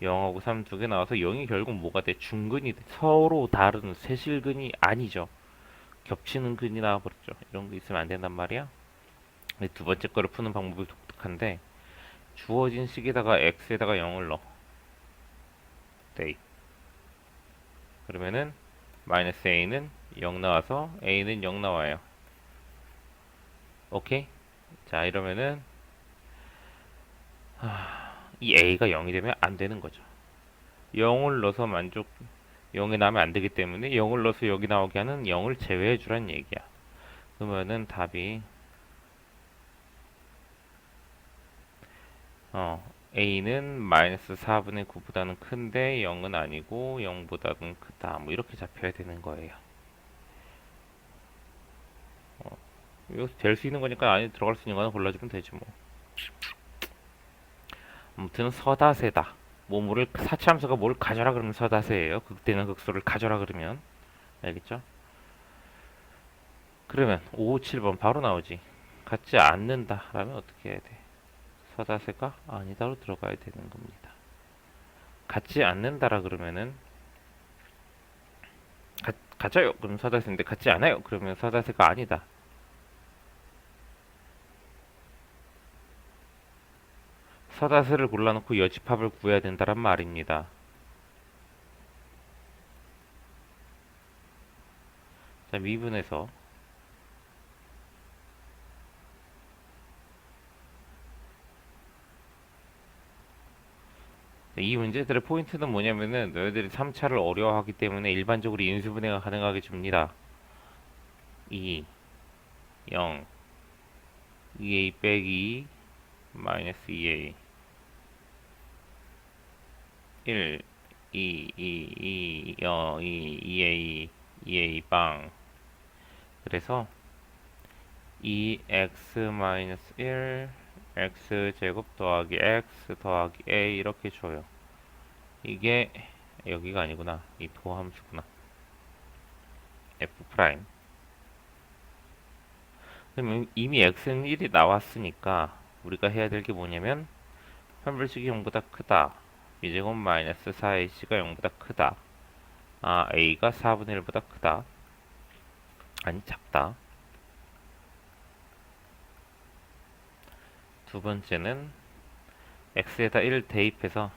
0하고 3 두 개 나와서 0이 결국 뭐가 돼? 중근이 돼. 서로 다른 세실근이 아니죠. 겹치는 근이 나와버렸죠. 이런 거 있으면 안 된단 말이야. 두 번째 거를 푸는 방법이 독특한데, 주어진 식에다가 x에다가 0을 넣어. 네. 그러면은 마이너스 a는 0 나와서 a는 0 나와요. 오케이? 자, 이러면은 이 a가 0이 되면 안 되는 거죠. 0을 넣어서 0이 나오면 안 되기 때문에 0을 넣어서 여기 나오게 하는 0을 제외해 주란 얘기야. 그러면은 답이 a는 마이너스 4분의 9보다는 큰데 0은 아니고 0보다는 크다. 뭐 이렇게 잡혀야 되는 거예요. 여기서 될 수 있는 거니까 안에 들어갈 수 있는 거나 골라주면 되지 뭐. 아무튼 서다세다. 뭐를 사치함수가 뭘 가져라 그러면 서다세예요. 극대는 극소를 가져라 그러면. 알겠죠? 그러면 5, 7번 바로 나오지. 같지 않는다 라면 어떻게 해야 돼? 서다세가 아니다로 들어가야 되는 겁니다. 같지 않는다라 그러면은 가져요 그럼 서다세인데, 같지 않아요 그러면 서다세가 아니다. 서다세를 골라놓고 여집합을 구해야 된다란 말입니다. 자, 미분에서 이 문제들의 포인트는 뭐냐면은 너희들이 3차를 어려워하기 때문에 일반적으로 인수분해가 가능하게 줍니다. 2, 0, 2a 빼기 마이너스 2a 1, 2a 빵. 그래서 2x-1 x제곱 더하기 x 더하기 a 이렇게 줘요. 이게 여기가 아니구나. 이 도함수구나. f 프라임. 그러면 이미 x는 1이 나왔으니까 우리가 해야 될 게 뭐냐면 편불식이 0보다 크다. b제곱 마이너스 4ac가 0보다 크다. a가 4분의 1보다 크다. 아니 작다. 두 번째는 x에다 1을 대입해서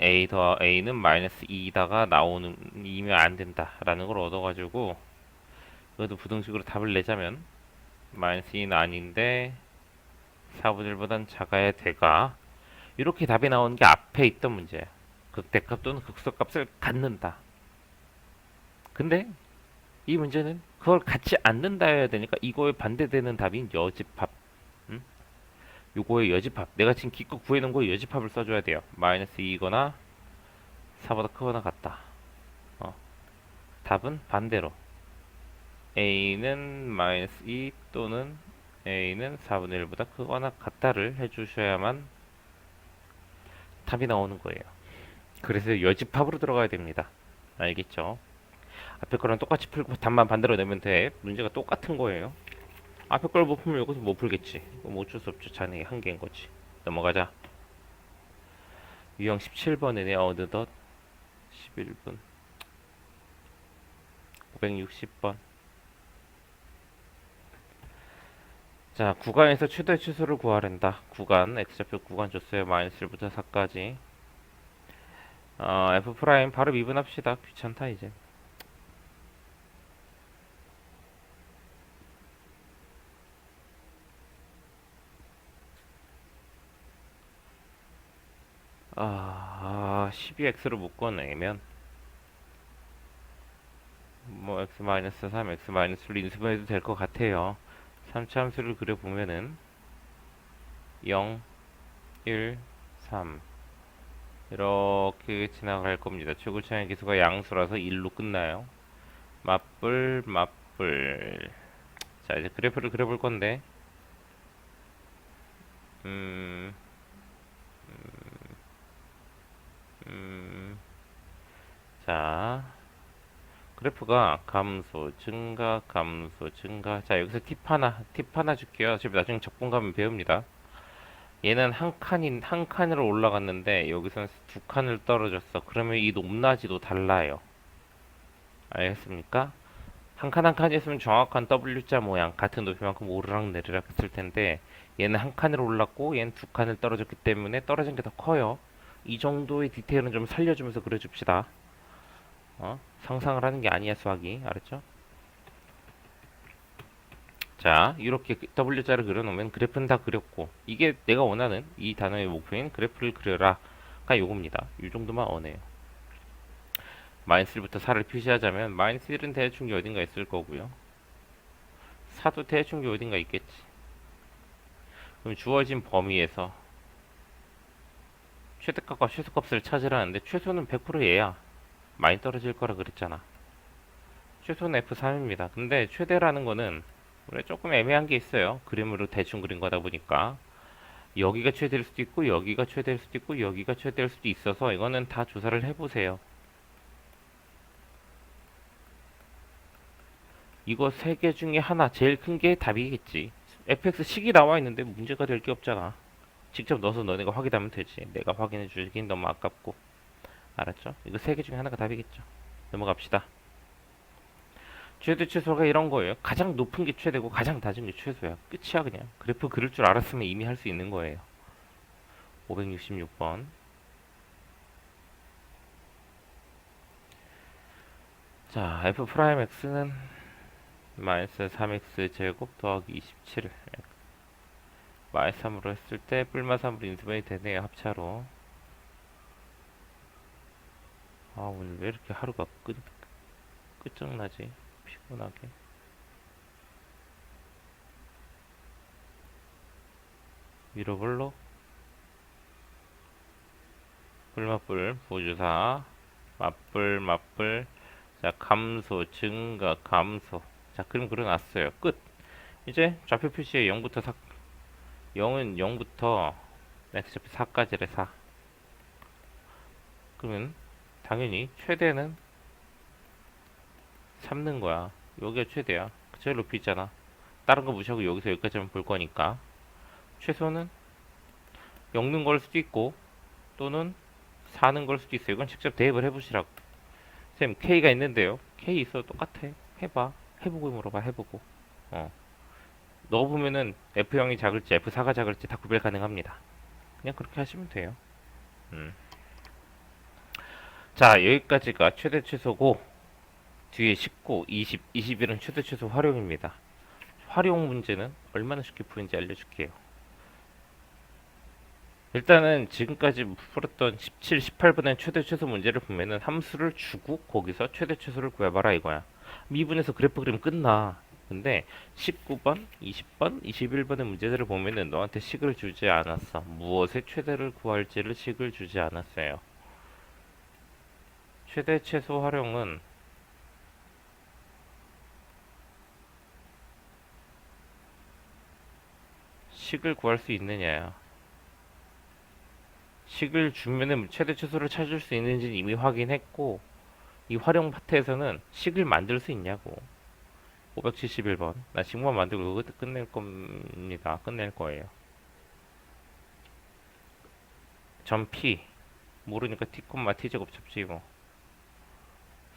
a는 마이너스 2다가 나오는 이면 안 된다라는 걸 얻어가지고 이것도 부등식으로 답을 내자면 마이너스 2는 아닌데 4분의 1보단 작아야 돼가 이렇게 답이 나오는 게 앞에 있던 문제야. 극대값 또는 극소값을 갖는다. 근데 이 문제는 그걸 갖지 않는다 해야 되니까 이거에 반대되는 답인 여집합. 요거의 여집합. 내가 지금 기껏 구해놓은 거에 여집합을 써줘야 돼요. 마이너스 2거나 4보다 크거나 같다. 답은 반대로 a는 마이너스 2 또는 a는 4분의 1보다 크거나 같다를 해주셔야만 답이 나오는 거예요. 그래서 여집합으로 들어가야 됩니다. 알겠죠? 앞에 거랑 똑같이 풀고 답만 반대로 내면 돼. 문제가 똑같은 거예요. 앞에 걸 못 풀면 여기서 못 풀겠지. 뭐 어쩔 수 없죠. 자네의 한계인 거지. 넘어가자. 유형 17번이네. 어느덧 11분. 560번. 자, 구간에서 최대 최소를 구하란다. 구간, x좌표 구간 줬어요. 마이너스 1부터 4까지. f 프라임 바로 미분합시다. 귀찮다 이제. 아, 12x로 묶어내면 뭐 x-3, x-1로 인수분해도 될 것 같아요. 3차 함수를 그려보면은 0, 1, 3 이렇게 지나갈 겁니다. 최고차의 기수가 양수라서 1로 끝나요. 맞불, 맞불. 자, 이제 그래프를 그려볼 건데, 음, 자, 그래프가 감소, 증가, 감소, 증가. 자, 여기서 팁 하나 줄게요. 어차피 나중에 적분 가면 배웁니다. 얘는 한 칸으로 올라갔는데, 여기서는 두 칸을 떨어졌어. 그러면 이 높낮이도 달라요. 알겠습니까? 한 칸 한 칸이었으면 정확한 W자 모양, 같은 높이만큼 오르락 내리락 했을 텐데, 얘는 한 칸으로 올랐고, 얘는 두 칸을 떨어졌기 때문에 떨어진 게 더 커요. 이 정도의 디테일은 좀 살려주면서 그려줍시다. 상상을 하는 게 아니야, 수학이. 알았죠? 자, 이렇게 W자를 그려놓으면 그래프는 다 그렸고, 이게 내가 원하는 이 단어의 목표인 그래프를 그려라가 요겁니다. 이 정도만 원해요. 마이너스 1부터 4를 표시하자면, 마이너스 1은 대충 어딘가 있을 거고요. 4도 대충 어딘가 있겠지. 그럼 주어진 범위에서 최대값과 최소값을 찾으라는데, 최소는 100% 얘야. 많이 떨어질 거라 그랬잖아. 최소는 F3입니다. 근데 최대라는 거는 원래 조금 애매한 게 있어요. 그림으로 대충 그린 거다 보니까 여기가 최대일 수도 있고 여기가 최대일 수도 있고 여기가 최대일 수도 있어서 이거는 다 조사를 해보세요. 이거 세 개 중에 하나 제일 큰 게 답이겠지. fx 식이 나와 있는데 문제가 될 게 없잖아. 직접 넣어서 너네가 확인하면 되지. 내가 확인해 주긴 너무 아깝고. 알았죠? 이거 세 개 중에 하나가 답이겠죠. 넘어갑시다. 최대 최소가 이런 거예요. 가장 높은 게 최대고 가장 낮은 게 최소야. 끝이야 그냥. 그래프 그릴 줄 알았으면 이미 할 수 있는 거예요. 566번. 자, f 프라임 x는 마이너스 3x 제곱 더하기 27 마이너스 3으로 했을 때 뿔마 3으로 인수분해 되네요. 합차로. 오늘 왜 이렇게 하루가 끝장나지? 피곤하게. 위로 블록 불 부주사 맞불 자 감소 증가 감소. 자 그림 그려놨어요. 끝. 이제 좌표 표시에 0부터 4, 0은 0부터 x좌표 4까지래 4. 그러면 당연히 최대는 3는 거야. 여기가 최대야. 제일 높이 있잖아. 다른 거 무시하고 여기서 여기까지만 볼 거니까 최소는 0는 걸 수도 있고 또는 4는 걸 수도 있어요. 이건 직접 대입을 해보시라고. 쌤 K가 있는데요. K 있어도 똑같아. 해봐. 해보고 물어봐. 해보고. 어. 넣어보면은 F0이 작을지 F4가 작을지 다 구별 가능합니다. 그냥 그렇게 하시면 돼요. 자 여기까지가 최대 최소고 뒤에 19, 20, 21은 최대 최소 활용입니다. 활용 문제는 얼마나 쉽게 푸는지 알려줄게요. 일단은 지금까지 풀었던 17, 18번의 최대 최소 문제를 보면은 함수를 주고 거기서 최대 최소를 구해봐라 이거야. 미분에서 그래프 그리면 끝나. 근데 19번, 20번, 21번의 문제들을 보면은 너한테 식을 주지 않았어. 무엇의 최대를 구할지를 식을 주지 않았어요. 최대 최소 활용은 식을 구할 수 있느냐야. 식을 주면은 최대 최소를 찾을 수 있는지는 이미 확인했고 이 활용 파트에서는 식을 만들 수 있냐고. 571번. 나 식만 만들고 이거 끝낼 겁니다. 끝낼 거예요. 점 P. 모르니까 T, T 제곱 잡지 뭐.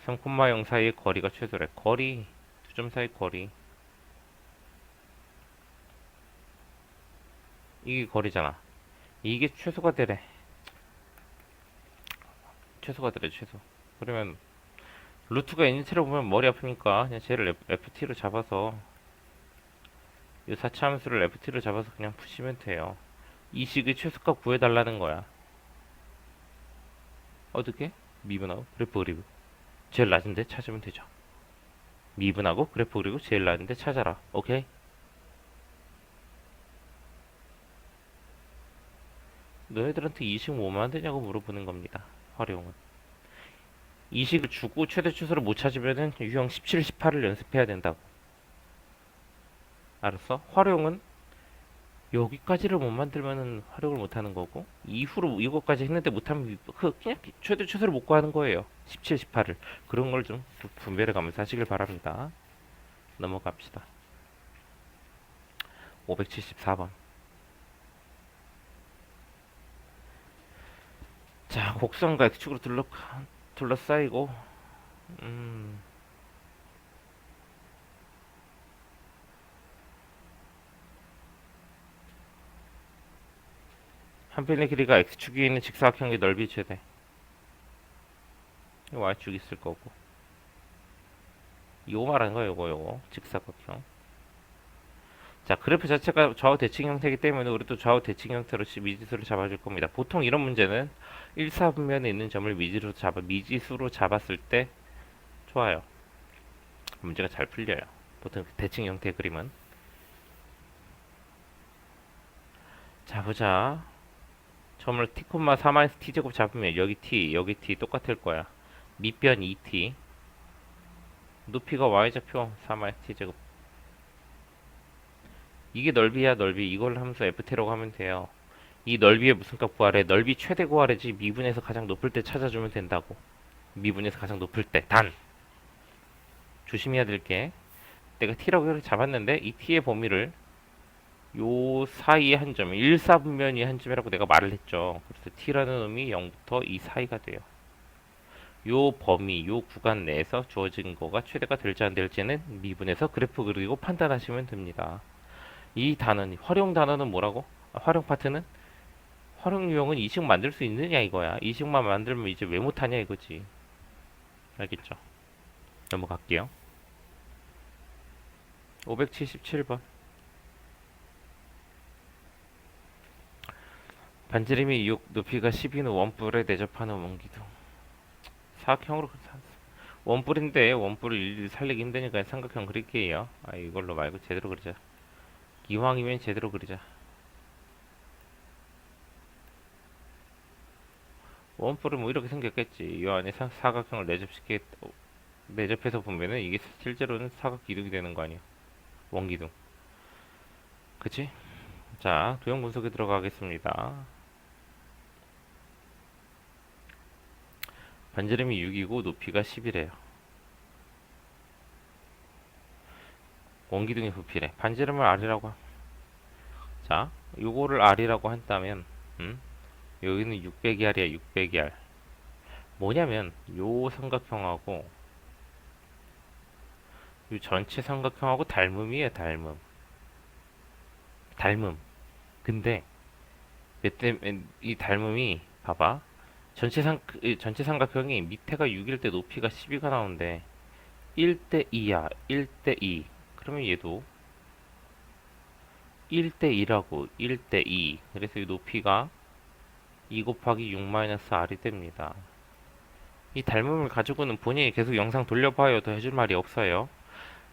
3,0 사이의 거리가 최소래. 거리. 두 점 사이 거리. 이게 거리잖아. 이게 최소가 되래. 최소가 되래, 최소. 그러면 루트가 인체로 보면 머리 아프니까 그냥 쟤를 FT로 잡아서 이 사차함수를 FT로 잡아서 그냥 푸시면 돼요. 이 식의 최소값 구해달라는 거야. 어떻게? 미분하고 그래프 그리고 제일 낮은데 찾으면 되죠. 미분하고 그래프 그리고 제일 낮은데 찾아라. 오케이? 너희들한테 이 식 뭐만 안 되냐고 물어보는 겁니다. 활용은. 이 식을 주고 최대 최소를 못 찾으면은 유형 17, 18을 연습해야 된다고. 알았어? 활용은 여기까지를 못 만들면은 활용을 못 하는 거고 이후로 이거까지 했는데 못하면 그냥 최대 최소를 못 구하는 거예요. 17, 18을. 그런 걸 좀 분별해 가면서 하시길 바랍니다. 넘어갑시다. 574번. 자, 곡선과 X축으로 둘러싸이고 한 편의 길이가 X축에 있는 직사각형의 넓이 최대. Y축 있을 거고. 이거 말하는 거야, 요거. 직사각형. 자, 그래프 자체가 좌우 대칭 형태이기 때문에 우리도 좌우 대칭 형태로 미지수를 잡아줄 겁니다. 보통 이런 문제는 1, 4분면에 있는 점을 미지수로 잡았을 때 좋아요. 문제가 잘 풀려요. 보통 대칭 형태의 그림은. 자, 보자. 점을 t, 4-t제곱 잡으면 여기 t 똑같을 거야. 밑변 2t. 높이가 y좌표 4-t제곱. 이게 넓이야, 넓이. 이걸 하면서 ft라고 하면 돼요. 이 넓이의 무슨 값 구하래? 넓이 최대 구하래지. 미분에서 가장 높을 때 찾아주면 된다고. 미분에서 가장 높을 때. 단. 조심해야 될 게, 내가 t라고 이렇게 잡았는데 이 t의 범위를 요 사이의 한 점, 1, 4분면이 한 점이라고 내가 말을 했죠. 그래서 t라는 놈이 0부터 이 사이가 돼요. 요 범위, 요 구간 내에서 주어진 거가 최대가 될지 안 될지는 미분에서 그래프 그리고 판단하시면 됩니다. 이 단어는, 활용 단어는 뭐라고? 활용 파트는? 활용 유형은 이식 만들 수 있느냐 이거야. 이식만 만들면 이제 왜 못하냐 이거지. 알겠죠? 넘어갈게요. 577번. 반지름이 6, 높이가 10인 원뿔에 내접하는 원기둥. 사각형으로 원뿔인데 원뿔을 일일이 살리기 힘드니까 삼각형 그릴게요. 아, 이걸로 말고 제대로 그리자. 이왕이면 제대로 그리자. 원뿔은 뭐 이렇게 생겼겠지. 이 안에 사각형을 내접해서 보면은 이게 실제로는 사각기둥이 되는 거 아니야. 원기둥. 그치? 자, 도형 분석에 들어가겠습니다. 반지름이 6이고 높이가 10이래요. 원기둥의 부피래. 반지름을 R이라고. 자, 요거를 R이라고 한다면, 여기는 600R이야, 600R. 뭐냐면, 요 삼각형하고, 요 전체 삼각형하고 닮음이에요, 닮음. 닮음. 근데, 이 닮음이, 봐봐. 전체 삼각형이 밑에가 6일 때 높이가 12가 나오는데, 1대 2야, 1대 2. 그러면 얘도 1대 2라고, 1대 2. 그래서 이 높이가 2 곱하기 6-r이 됩니다. 이 닮음을 가지고는 본인이 계속 영상 돌려봐요. 더 해줄 말이 없어요.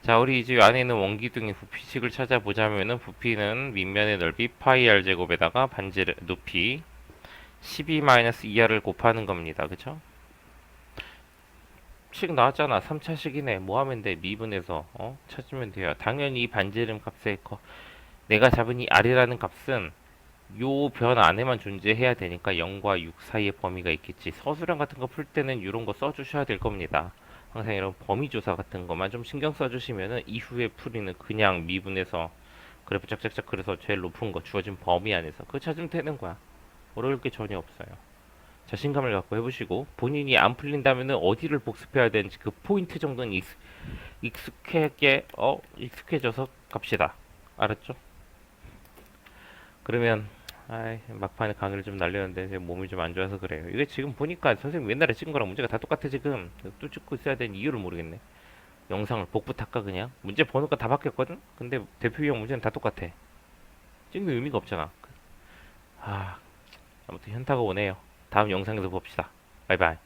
자, 우리 이제 안에 있는 원기둥의 부피식을 찾아보자면은 부피는 밑면의 넓이 파이 r 제곱에다가 반지름 높이 12-2r을 곱하는 겁니다. 그쵸? 식 나왔잖아. 3차식이네. 뭐 하면 돼? 미분해서 찾으면 돼요. 당연히 이 반지름 값에 내가 잡은 이 r이라는 값은 요 변 안에만 존재해야 되니까 0과 6 사이의 범위가 있겠지. 서술형 같은 거 풀 때는 이런 거 써주셔야 될 겁니다. 항상 이런 범위 조사 같은 것만 좀 신경 써주시면은 이후에 풀이는 그냥 미분해서 그래프 짝짝짝 그래서 제일 높은 거 주어진 범위 안에서 그거 찾으면 되는 거야. 어려울 게 전혀 없어요. 자신감을 갖고 해보시고 본인이 안 풀린다면은 어디를 복습해야 되는지 그 포인트 정도는 익숙해져서 갑시다. 알았죠? 그러면 막판에 강의를 좀 날렸는데 제 몸이 좀 안 좋아서 그래요. 이게 지금 보니까 선생님 옛날에 찍은 거랑 문제가 다 똑같아 지금. 또 찍고 있어야 되는 이유를 모르겠네. 영상을 복붙 할까 그냥? 문제 번호가 다 바뀌었거든? 근데 대표 유형 문제는 다 똑같아. 찍는 의미가 없잖아. 아무튼 현타가 오네요. 다음 영상에서 봅시다. 바이바이.